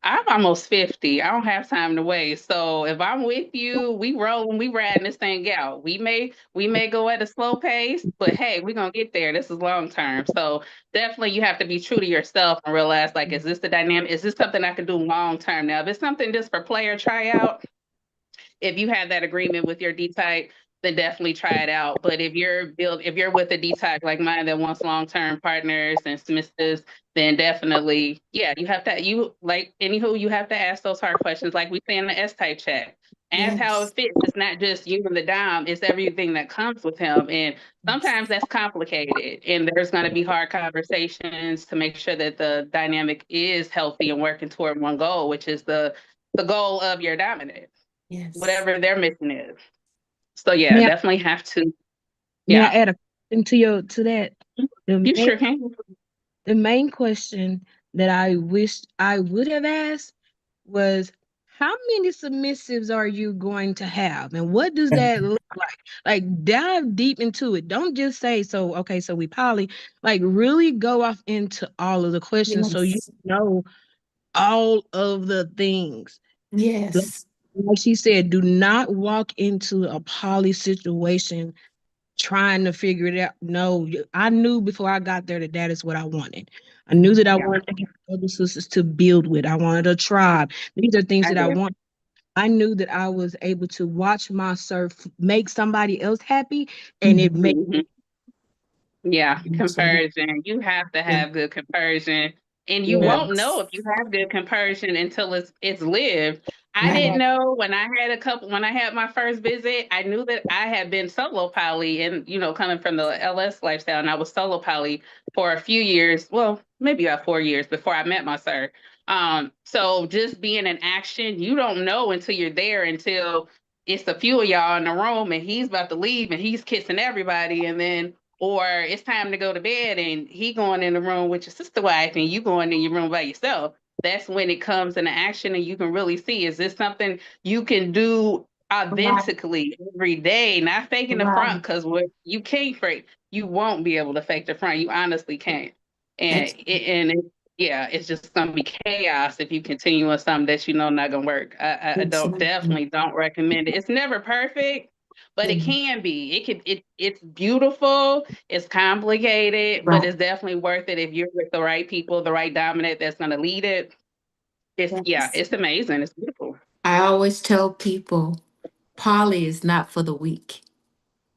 I'm almost 50. I don't have time to waste. So if I'm with you, we rolling, we riding this thing out. We may go at a slow pace, but hey, we're gonna get there. This is long term. So definitely you have to be true to yourself and realize like, is this the dynamic? Is this something I can do long term? Now, if it's something just for player tryout, if you have that agreement with your D type, then definitely try it out. But if you're with a D type like mine that wants long term partners and submissives, then definitely, yeah, you have to ask those hard questions, like we say in the S type chat. Ask how Yes. it fits. It's not just you and the dom, it's everything that comes with him. And Yes. sometimes that's complicated. And there's gonna be hard conversations to make sure that the dynamic is healthy and working toward one goal, which is the goal of your dominant, Yes. whatever their mission is. So yeah, May I, definitely have to. may I Yeah, add a question to that? The you main, sure can. the main question that I wish I would have asked was how many submissives are you going to have and what does that look like? Like dive deep into it. Don't just say so okay, so we poly, like really go off into all of the questions so you Yes. know all of the things. Like Yes. like she said, do not walk into a poly situation trying to figure it out. No, I knew before I got there that is what I wanted. I knew that I wanted to have other sisters to build with. I wanted a tribe. These are things that I want. I knew that I was able to watch my surf make somebody else happy, and it made Yeah, comparison. You have to have good comparison. And you won't know if you have good comparison until it's lived. I didn't know when I had my first visit, I knew that I had been solo poly and coming from the LS lifestyle, and I was solo poly for a few years. Well, maybe about 4 years before I met my sir. So just being in action, you don't know until you're there, until it's a few of y'all in the room and he's about to leave and he's kissing everybody, and then or it's time to go to bed and he going in the room with your sister wife and you going in your room by yourself. That's when it comes into action and you can really see, is this something you can do authentically every day, not faking the front, because what you can't fake, you won't be able to fake the front. You honestly can't. And it's just gonna be chaos if you continue on something that not gonna work. I definitely don't recommend it. It's never perfect, but it can be. It's beautiful, it's complicated, but it's definitely worth it if you're with the right people, the right dominant that's gonna lead it. It's amazing. It's beautiful. I always tell people, poly is not for the weak.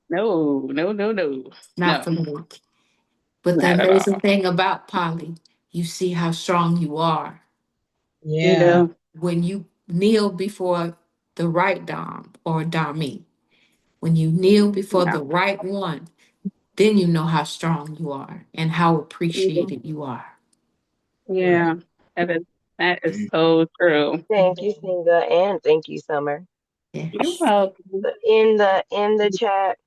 No. Not for the weak. But the Not at amazing all. thing about poly, you see how strong you are. Yeah. When you kneel before the right dom or dommy, when you kneel before the right one, then you know how strong you are and how appreciated you are. Yeah. That is so true. Thank you, Singa, and thank you, Summer. Yeah. You're welcome. So in the chat,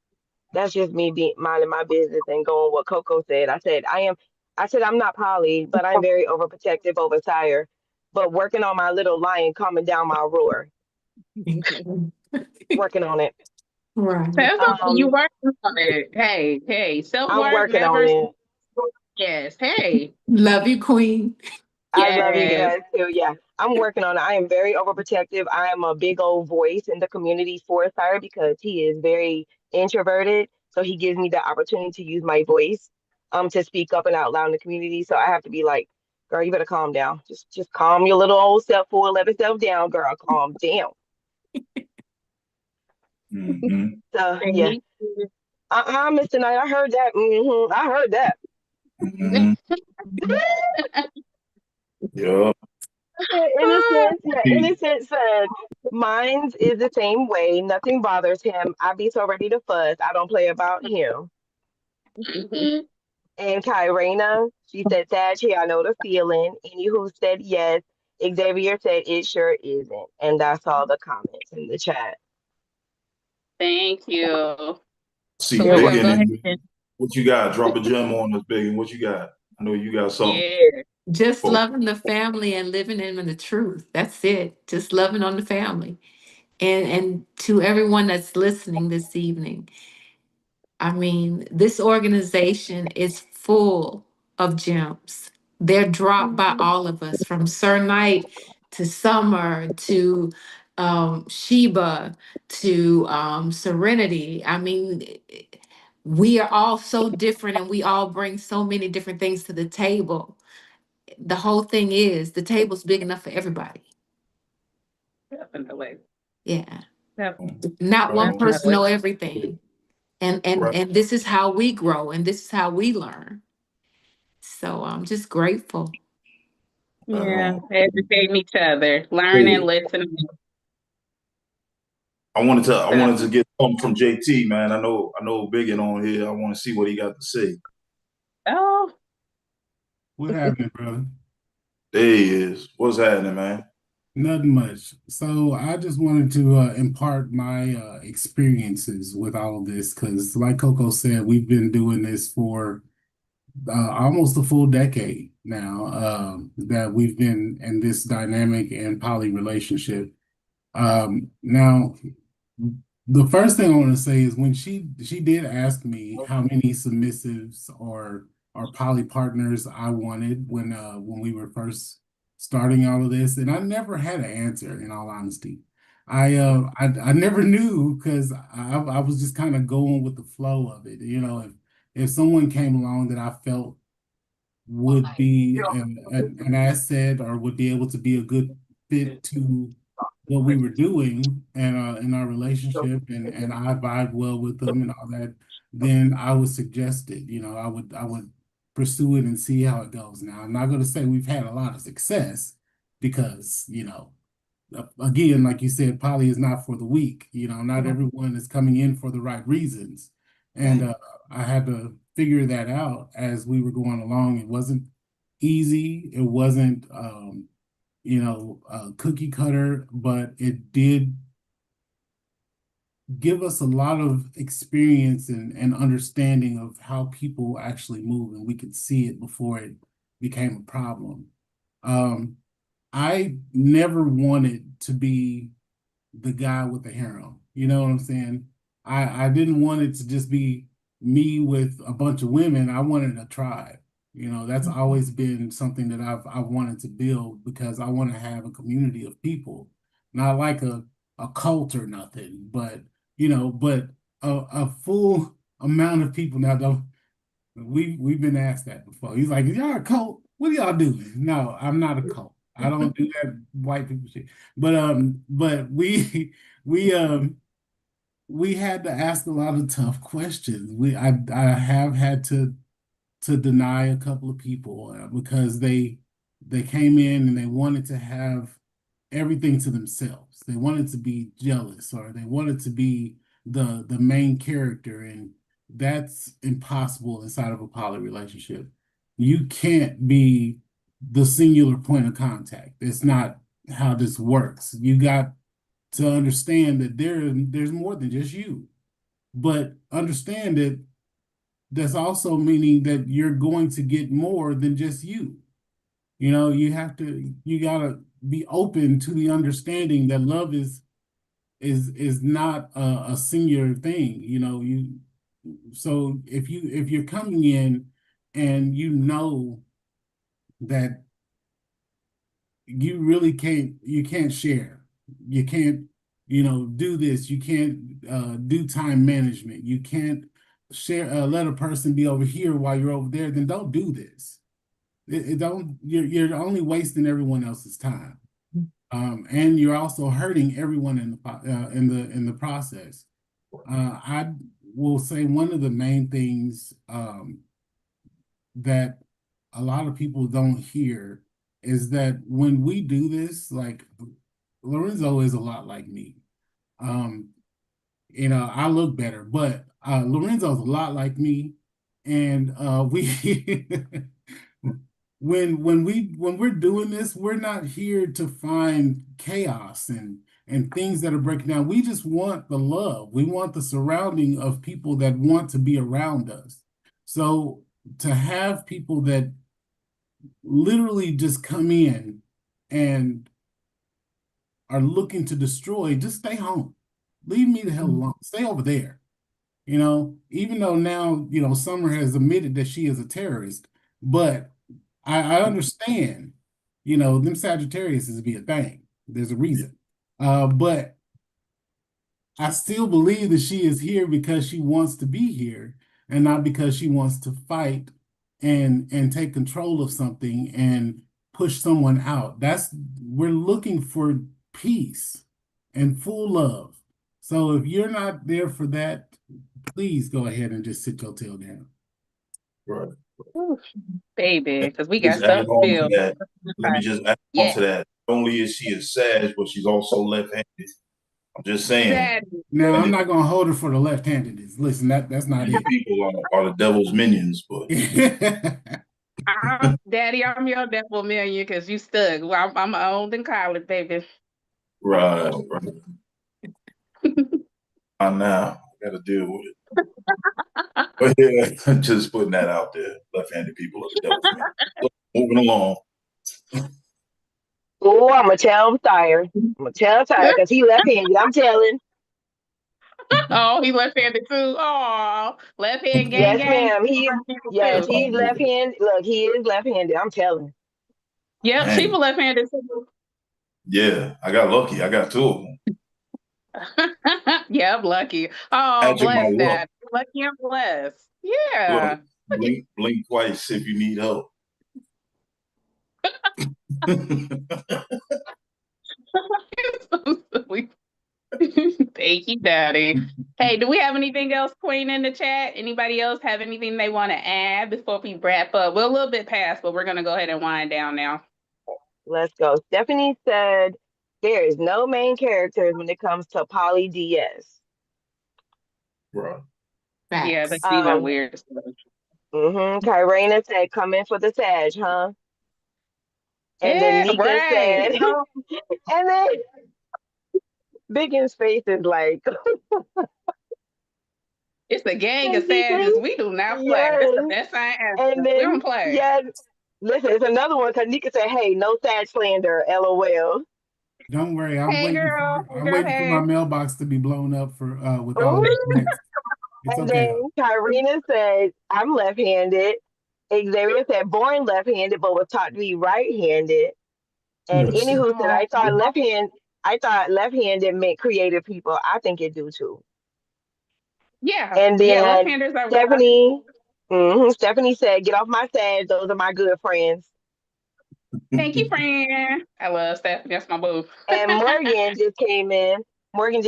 that's just me being minding my business and going what Coco said. I said I'm not poly, but I'm very overprotective over Tyre, but working on my little lion calming down my roar. Working on it. Right. That's okay. You working on it. Hey, I'm self-work working on never. it. Yes. Hey. Love you, Queen. I love you Yes. guys too. Yeah, I'm working on it. I am very overprotective. I am a big old voice in the community for Sire because he is very introverted. So he gives me the opportunity to use my voice to speak up and out loud in the community. So I have to be like, girl, you better calm down. Just calm your little old self 411 self down, girl. Calm down. So yeah. Mr. Knight, I heard that. I heard that. Yeah. Innocent said, mine's is the same way. Nothing bothers him. I be so ready to fuss. I don't play about him. And Kyrena, she said, Sag, here, I know the feeling. Anywho said yes. Xavier said it sure isn't. And that's all the comments in the chat. Thank you. See, So we're Biggin, gonna go ahead. what you got? Drop a gem on us, Biggin. What you got? I know you got something. Yeah. Just loving the family and living in the truth. That's it. Just loving on the family. And to everyone that's listening this evening, I mean, this organization is full of gems. They're dropped by all of us, from Sir Knight to Summer to Sheba to Serenity. I mean, we are all so different and we all bring so many different things to the table. The whole thing is the table's big enough for everybody. Definitely. Yeah. Definitely. Not one person know everything. And this is how we grow and this is how we learn. So I'm just grateful. Yeah. Educating each other, learning, listening. I wanted to get something from JT, man. I know Biggin on here. I want to see what he got to say. Oh. What happened, brother? There he is. What's happening, man? Nothing much. So I just wanted to impart my experiences with all of this because, like Coco said, we've been doing this for almost a full decade now that we've been in this dynamic and poly relationship. Now, the first thing I want to say is when she did ask me how many submissives or poly partners I wanted when we were first starting all of this, and I never had an answer, in all honesty. I never knew because I was just kind of going with the flow of it. You know, if someone came along that I felt would be an asset or would be able to be a good fit to what we were doing and in our relationship and I vibe well with them and all that, then I would suggest it. You know, I would pursue it and see how it goes. Now, I'm not going to say we've had a lot of success because, you know, again, like you said, poly is not for the weak. You know, not everyone is coming in for the right reasons. And I had to figure that out as we were going along. It wasn't easy. It wasn't, cookie cutter, but it did give us a lot of experience and understanding of how people actually move, and we could see it before it became a problem. I never wanted to be the guy with the harem. You know what I'm saying? I didn't want it to just be me with a bunch of women. I wanted a tribe. You know, that's always been something that I've wanted to build because I want to have a community of people, not like a cult or nothing, but but a full amount of people. Now, don't we've been asked that before. He's like, "Is y'all a cult? What are y'all doing?" No, I'm not a cult. I don't do that white people shit. But we had to ask a lot of tough questions. I have had to deny a couple of people because they came in and they wanted to have everything to themselves. They wanted to be jealous or they wanted to be the main character, and that's impossible inside of a poly relationship. You can't be the singular point of contact. It's not how this works. You got to understand that there's more than just you. But understand that that's also meaning that you're going to get more than just you. You know, you gotta be open to the understanding that love is not a singular thing. You know, so if you're coming in and you know that you really can't share, you can't, do this, you can't do time management, you can't share let a person be over here while you're over there, then don't do this. It don't you're only wasting everyone else's time. And you're also hurting everyone in the process. I will say one of the main things that a lot of people don't hear is that when we do this, like Lorenzo is a lot like me. I look better, but Lorenzo's a lot like me, and we when we're doing this, we're not here to find chaos and things that are breaking down. We just want the love. We want the surrounding of people that want to be around us. So to have people that literally just come in and are looking to destroy, just stay home. Leave me the hell alone. Stay over there. Even though now, Summer has admitted that she is a terrorist, but I understand, them Sagittarius is be a thing. There's a reason. But I still believe that she is here because she wants to be here and not because she wants to fight and take control of something and push someone out. We're looking for peace and full love. So if you're not there for that, please go ahead and just sit your tail down. Right. Oof, baby, because we got Just add stuff to on to build. that. Let me just add on to that. Not only is she a Sag, but she's also left-handed. I'm just saying. Daddy. Now, I'm not gonna hold her for the left-handedness. Listen, that's not it. People are the devil's minions, but Daddy, I'm your devil million because you stuck. Well, I'm old and college, baby. right. Now I got to deal with it. But yeah, just putting that out there. Left-handed people are the devil's minions. So, moving along. Oh, I'm gonna tell Tyre. I'm gonna tell Tyre because he left-handed. I'm telling. Oh, he left-handed too. Oh, left-hand gang Yes, gang. ma'am. Yes, Too. he's left-handed. Look, he is left-handed. I'm telling. Yep, Dang. she was left-handed too. Yeah, I got lucky. I got two of them. Yeah, I'm lucky. Oh, Magic my bless luck. that. Lucky and blessed. Look, Yeah. blink twice if you need help. So silly. Thank you, Daddy. Hey, do we have anything else, Queen, in the chat? Anybody else have anything they want to add before we wrap up? We're a little bit past, but we're going to go ahead and wind down now. Let's go. Stephanie said there is no main characters when it comes to poly DS. Right. Yeah, Facts. that's even weird. Kyrena said, come in for the Sag, huh? And then Yeah, Nika right. said, and then Biggins' face is like, It's a gang of basically, savages. We do not play. This is the yes. best sign And ever. We don't then, play. yes, listen, it's another one because Nika said, hey, no Sag slander, LOL. Don't worry, Hey, girl. Hey, I'm girl. waiting for my Hey. mailbox to be blown up for with all the Ooh. next. It's And okay. then Kyrena said, I'm left handed. Xavier said, born left handed, but was taught to be right handed. And anywho said, I thought left handed meant creative people. I think it do too. Yeah. And Yeah, then left-handers are Stephanie said, get off my side. Those are my good friends. Thank you, friend. I love Stephanie. That's my boo. And Morgan just came in. And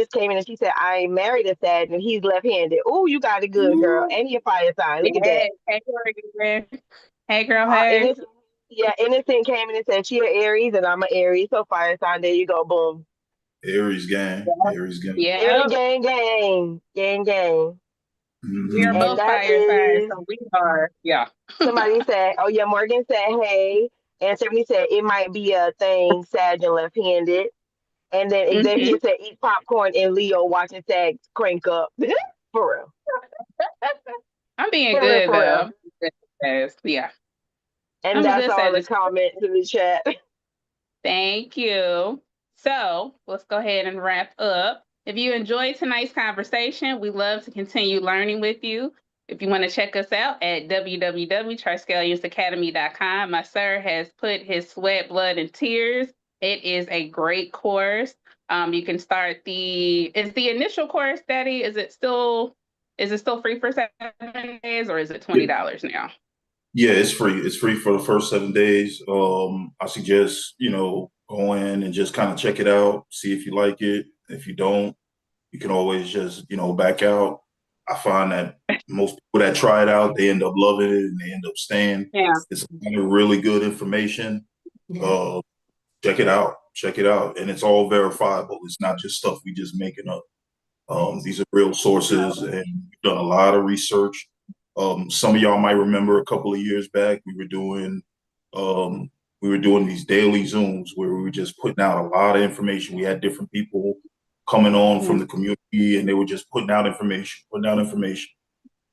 she said, I ain't married a Sag and he's left handed. Oh, you got it good, girl. And he a fire sign. Look at that. Hey, girl. Hey, girl. Hey. Innocent came in and said she an Aries and I'm an Aries. So fire sign, there you go, boom. Aries gang. Aries gang. Yeah. Gang, gang, gang, gang. We are And both that fire signs, is so we are. Yeah. somebody said, oh yeah, Morgan said, hey. And Stephanie said it might be a thing, Sag and left handed. And then Xavier said eat popcorn and Leo watching Sag crank up. For real. I'm being For real, good, for though. real. I'm being good, yeah. And I'm a that's good all the Sagittarius. comments in the chat. Thank you. So let's go ahead and wrap up. If you enjoyed tonight's conversation, we love to continue learning with you. If you want to check us out at www.triskelionsacademy.com, my sir has put his sweat, blood, and tears. It is a great course. You can start is the initial course, Daddy, is it still free for 7 days or is it $20 now? Yeah, it's free. It's free for the first 7 days. I suggest, go in and just kind of check it out, see if you like it. If you don't, you can always just, back out. I find that most people that try it out, they end up loving it and they end up staying. Yeah. It's really good information. Yeah. Check it out. Check it out. And it's all verifiable. It's not just stuff we just making up. These are real sources, and we've done a lot of research. Some of y'all might remember a couple of years back, we were doing these daily Zooms where we were just putting out a lot of information. We had different people coming on from the community, and they were just putting out information.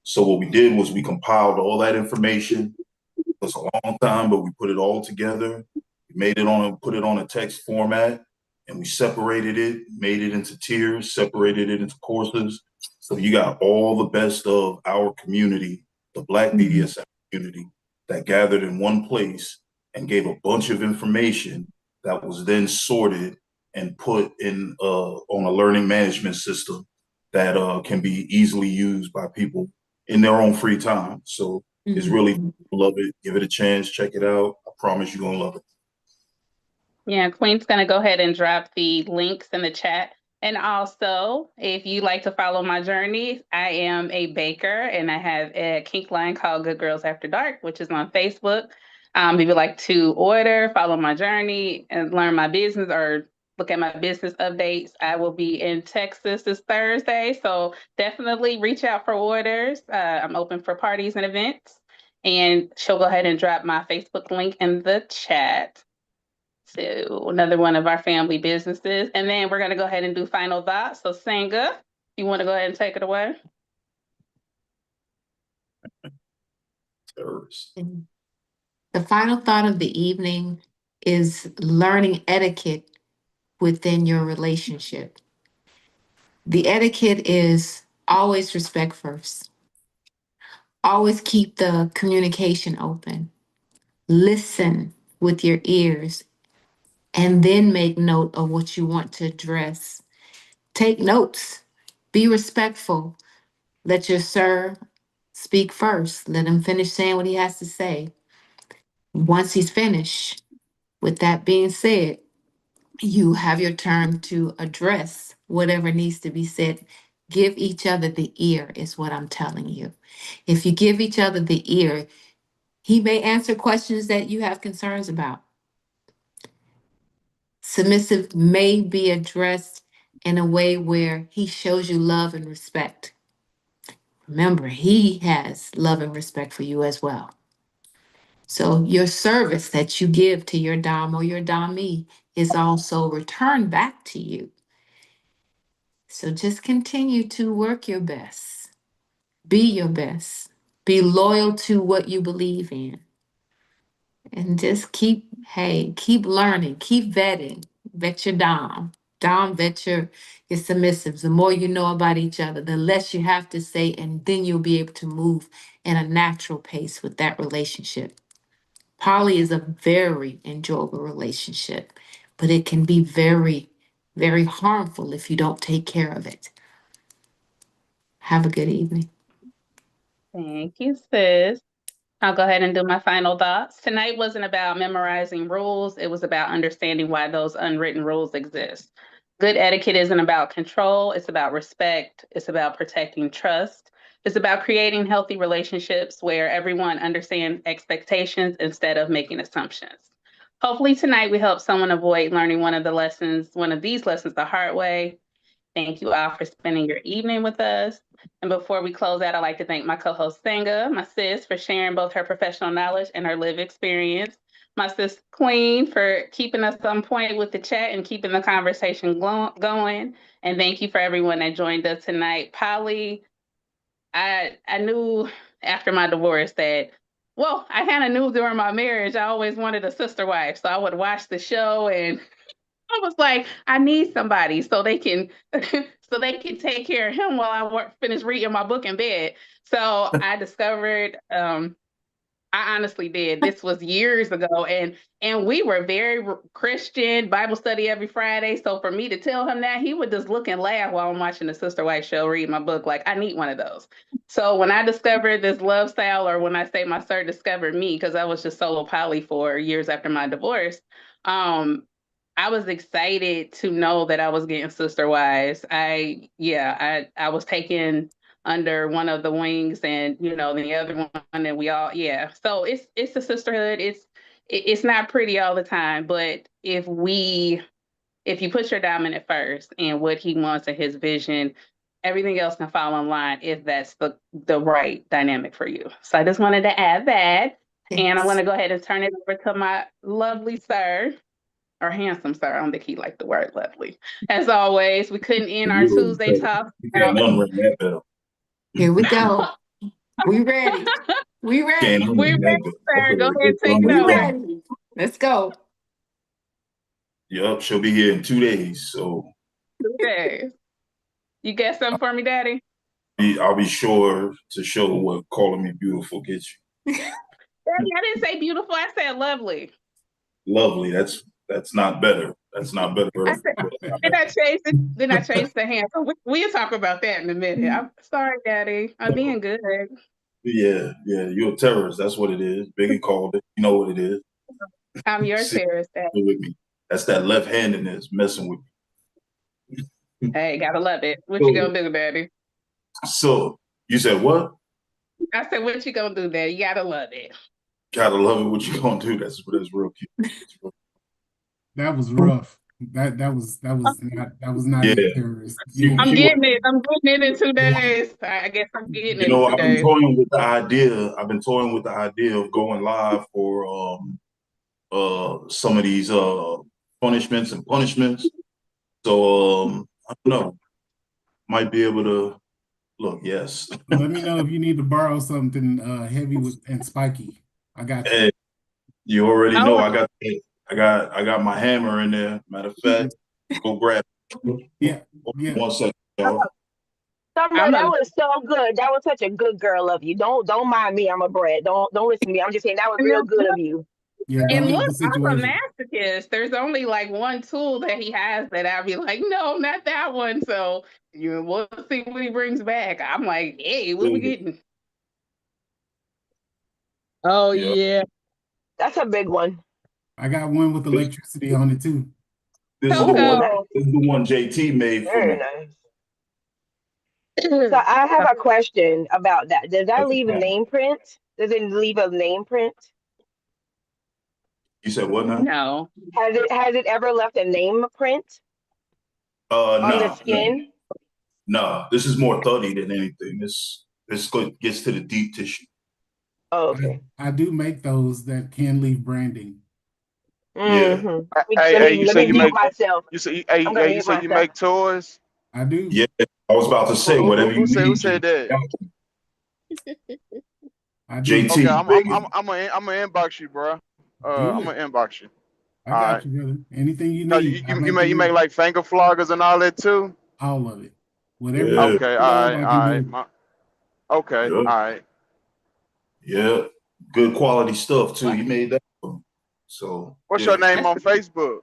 So what we did was we compiled all that information. It was a long time, but we put it all together. We put it on a text format, and we separated it, made it into tiers, separated it into courses. So you got all the best of our community, the Black BDSM community, that gathered in one place and gave a bunch of information that was then sorted and put in on a learning management system that can be easily used by people in their own free time. So it's really, love it. Give it a chance. Check it out. I promise you're going to love it. Yeah, Queen's going to go ahead and drop the links in the chat. And also, if you like to follow my journey, I am a baker and I have a kink line called Good Girls After Dark, which is on Facebook. If you'd like to order, follow my journey, and learn my business or look at my business updates, I will be in Texas this Thursday. So definitely reach out for orders. I'm open for parties and events. And she'll go ahead and drop my Facebook link in the chat. So another one of our family businesses. And then we're going to go ahead and do final thoughts. So Senga, you want to go ahead and take it away? The final thought of the evening is learning etiquette within your relationship. The etiquette is always respect first. Always keep the communication open. Listen with your ears and then make note of what you want to address. Take notes. Be respectful. Let your sir speak first. Let him finish saying what he has to say. Once he's finished, with that being said, you have your turn to address whatever needs to be said. Give each other the ear, is what I'm telling you. If you give each other the ear, he may answer questions that you have concerns about. Submissive may be addressed in a way where he shows you love and respect. Remember, he has love and respect for you as well. So your service that you give to your Dom or your Domee is also returned back to you. So just continue to work your best. Be your best. Be loyal to what you believe in. And just keep learning, keep vetting. Vet your Dom. Dom, vet your submissives. The more you know about each other, the less you have to say, and then you'll be able to move in a natural pace with that relationship. Poly is a very enjoyable relationship, but it can be very, very harmful if you don't take care of it. Have a good evening. Thank you, sis. I'll go ahead and do my final thoughts. Tonight wasn't about memorizing rules. It was about understanding why those unwritten rules exist. Good etiquette isn't about control. It's about respect. It's about protecting trust. It's about creating healthy relationships where everyone understands expectations instead of making assumptions. Hopefully tonight we help someone avoid learning one of these lessons the hard way. Thank you all for spending your evening with us. And before we close out, I'd like to thank my co-host Senga, my sis, for sharing both her professional knowledge and her lived experience. My sis Queen for keeping us on point with the chat and keeping the conversation going. And thank you for everyone that joined us tonight. Polly, I knew after my divorce that, well, I kind of knew during my marriage, I always wanted a sister wife. So I would watch the show and I was like, I need somebody so they can so they can take care of him while I finish reading my book in bed. So I discovered I honestly did. This was years ago, and we were very Christian, Bible study every Friday. So for me to tell him that, he would just look and laugh while I'm watching the Sister Wife show, read my book. Like, I need one of those. So when I discovered this love style, or when I say my sir discovered me, because I was just solo poly for years after my divorce, I was excited to know that I was getting sister wives. I was taken under one of the wings, and the other one, and we all, so it's a sisterhood. It's not pretty all the time, but if you put your diamond at first and what he wants and his vision, everything else can fall in line if that's the right dynamic for you. So I just wanted to add that. And I'm going to go ahead and turn it over to my lovely sir, or handsome sir. I don't think he liked the word lovely. As always, we couldn't end our Tuesday talk. Can't unring that bell. Here we go. We ready. We ready. Can't We're unring ready, that sir. Go bell. ahead and take it We over. ready. Let's go. Yep, she'll be here in 2 days. So 2 days. You got something for me, Daddy? I'll be sure to show what calling me beautiful gets you. Daddy, I didn't say beautiful. I said lovely. Lovely. That's not better. That's not better. Did I change it? Did I change the hand? We'll talk about that in a minute. I'm sorry, Daddy. I'm being good. Yeah, you're a terrorist. That's what it is. Biggie called it. You know what it is. I'm your terrorist, Daddy. With me. That's that left-handedness messing with me. Hey, gotta love it. What you gonna do, Daddy? So you said what? I said, what you gonna do, Daddy? You gotta love it. Gotta love it. What you gonna do? That's real cute. That was rough. That was not it, terrorist. I'm getting it. I'm getting it in 2 days. I guess I'm getting it in 2 I've been days. toying with the idea. I've been toying with the idea of going live for some of these punishments. So I don't know. Might be able to look. Yes. Let me know if you need to borrow something heavy and spiky. I got you. Hey, you already know. I got my hammer in there. Matter of fact, go grab it. Yeah. 1 second, y'all. Summer, that was so good. That was such a good girl of you. Don't mind me. I'm a brat. Don't listen to me. I'm just saying that was real good of you. Yeah, And don't leave look, the I'm a situation. masochist. There's only like one tool that he has that I'll be like, no, not that one. So we'll see what he brings back. I'm like, hey, what we getting? Oh Yeah. yeah. That's a big one. I got one with electricity on it too. This is the Coco. one. Nice. This is the one JT made for Very me. nice. So I have a question about that. Does that leave a name print? Does it leave a name print? You said what now? No. Has it ever left a name print on the No, skin? no. This is more thuddy than anything. This gets to the deep tissue. Oh, okay. I do make those that can leave branding. Yeah. Mm-hmm. Hey, you Let say me you mute make myself. I'm gonna you mute say you myself. make toys? I do. Yeah. I was about to say whatever you Who need. said that? I do. Okay, JT, I'm gonna inbox you, bro. Do I'm it. gonna inbox you. I All got right. you, brother. Anything you No, need, I make you make you like finger floggers and all that too. all of it. Whatever yeah, you Okay, love, I all can right. do. Okay, yeah, all right. yeah. Good quality stuff too. What? You made that for me. So What's your yeah. name That's on Facebook?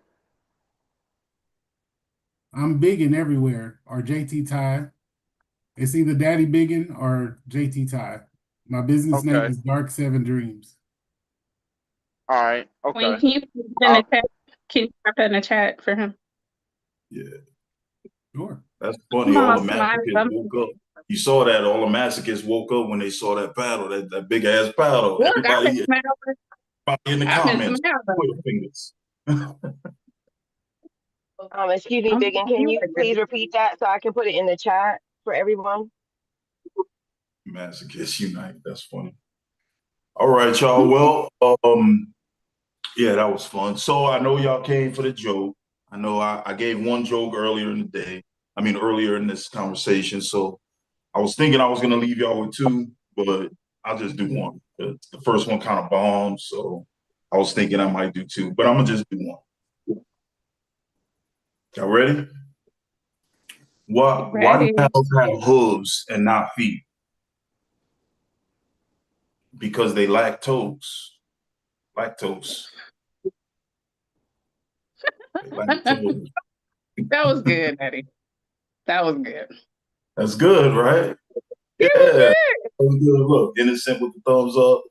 I'm biggin everywhere. Or JT Ty. It's either Daddy Biggin or JT Ty. My business name Okay, is Dark Seven Dreams. all right. Queen. Okay. Can you put it in the chat? Can you put that in the chat for him? Yeah. Sure. That's funny. Come All on, the slime. masochists woke up. You saw that. All the masochists woke up when they saw that paddle, that big ass paddle. Look, Everybody in the I've been comments, smiling. put your fingers. Excuse me, Biggin. Can you please repeat that so I can put it in the chat for everyone? Masochists unite. That's funny. All right, y'all. Well, yeah, that was fun. So I know y'all came for the joke. I know I gave one joke earlier in the day. I mean, earlier in this conversation. So I was thinking I was gonna leave y'all with two, but I'll just do one. The first one kind of bombed, so I was thinking I might do two, but I'm gonna just do one. Y'all ready? Why do Ready. cows have hooves and not feet? Because they lack toes. Lactose. They lack toes. That was good, Eddie. That was good. That's good, right? Yeah. It was That was good. Look, innocent with the thumbs up.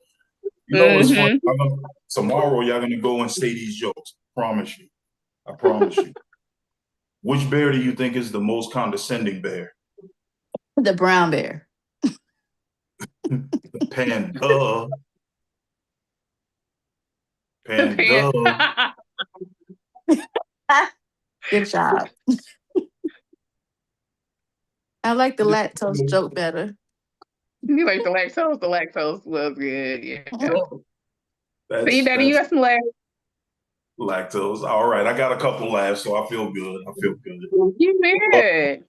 You know what's funny? Tomorrow y'all gonna go and say these jokes. Promise you. I promise you. Which bear do you think is the most condescending bear? The brown bear. The panda. good. Panda. Good job. I like the lactose joke better. You like the lactose? The lactose was good. Yeah. See, That's Daddy, you got some laughs. lactose. All right, I got a couple laughs, so I feel good. I feel good. You did.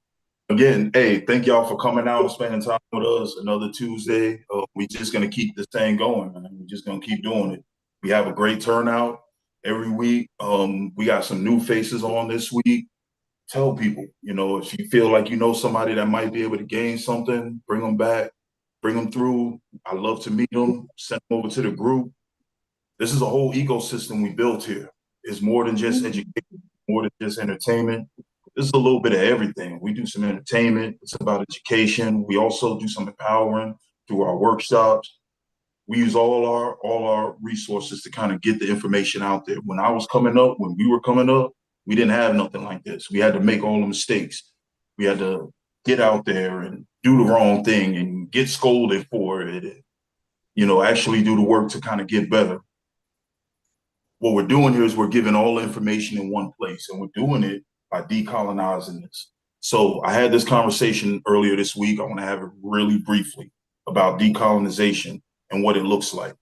Again, hey, thank y'all for coming out and spending time with us. Another Tuesday. We just gonna keep this thing going, man. We're just gonna keep doing it. We have a great turnout every week. We got some new faces on this week. Tell people, if you feel like you know somebody that might be able to gain something, bring them back, bring them through. I love to meet them. Send them over to the group. This is a whole ecosystem we built here. It's more than just education, more than just entertainment. This is a little bit of everything. We do some entertainment. It's about education. We also do some empowering through our workshops. We use all our resources to kind of get the information out there. When we were coming up, we didn't have nothing like this. We had to make all the mistakes. We had to get out there and do the wrong thing and get scolded for it. Actually do the work to kind of get better. What we're doing here is we're giving all the information in one place, and we're doing it by decolonizing this. So I had this conversation earlier this week. I want to have it really briefly about decolonization and what it looks like.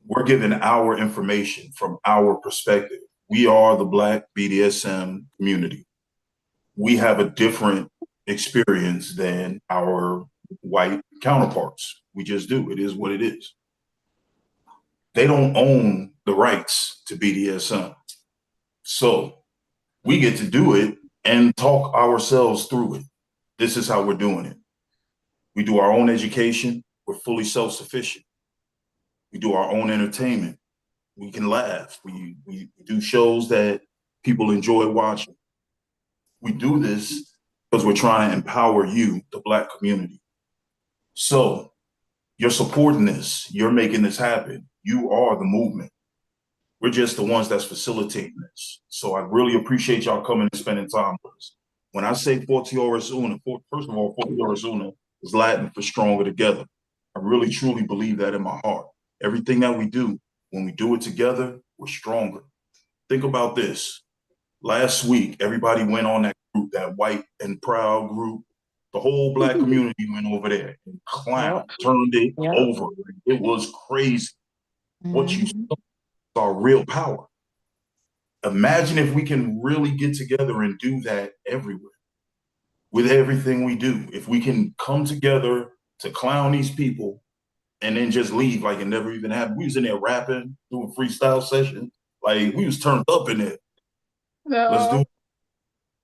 We're giving our information from our perspective. We are the Black BDSM community. We have a different experience than our white counterparts. We just do. It is what it is. They don't own the rights to BDSM. So we get to do it and talk ourselves through it. This is how we're doing it. We do our own education. We're fully self-sufficient. We do our own entertainment. We can laugh. We do shows that people enjoy watching. We do this because we're trying to empower you, the Black community. So you're supporting this. You're making this happen. You are the movement. We're just the ones that's facilitating this. So I really appreciate y'all coming and spending time with us. When I say Forti Horas Una, first of all, Forti Horas Una is Latin for stronger together. I really truly believe that in my heart. Everything that we do, when we do it together, we're stronger. Think about this. Last week, everybody went on that group, that white and proud group. The whole Black community went over there and turned it over. It was crazy. What you saw are real power. Imagine if we can really get together and do that everywhere with everything we do. If we can come together to clown these people and then just leave like it never even happened. We was in there rapping, doing freestyle session. Like we was turned up in there. Let's do it.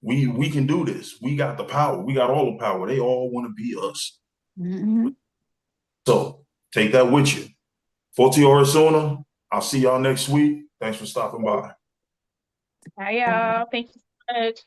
We can do this. We got the power. We got all the power. They all want to be us. So take that with you. Forti Horas Una. I'll see y'all next week. Thanks for stopping by. Hi, y'all. Thank you so much.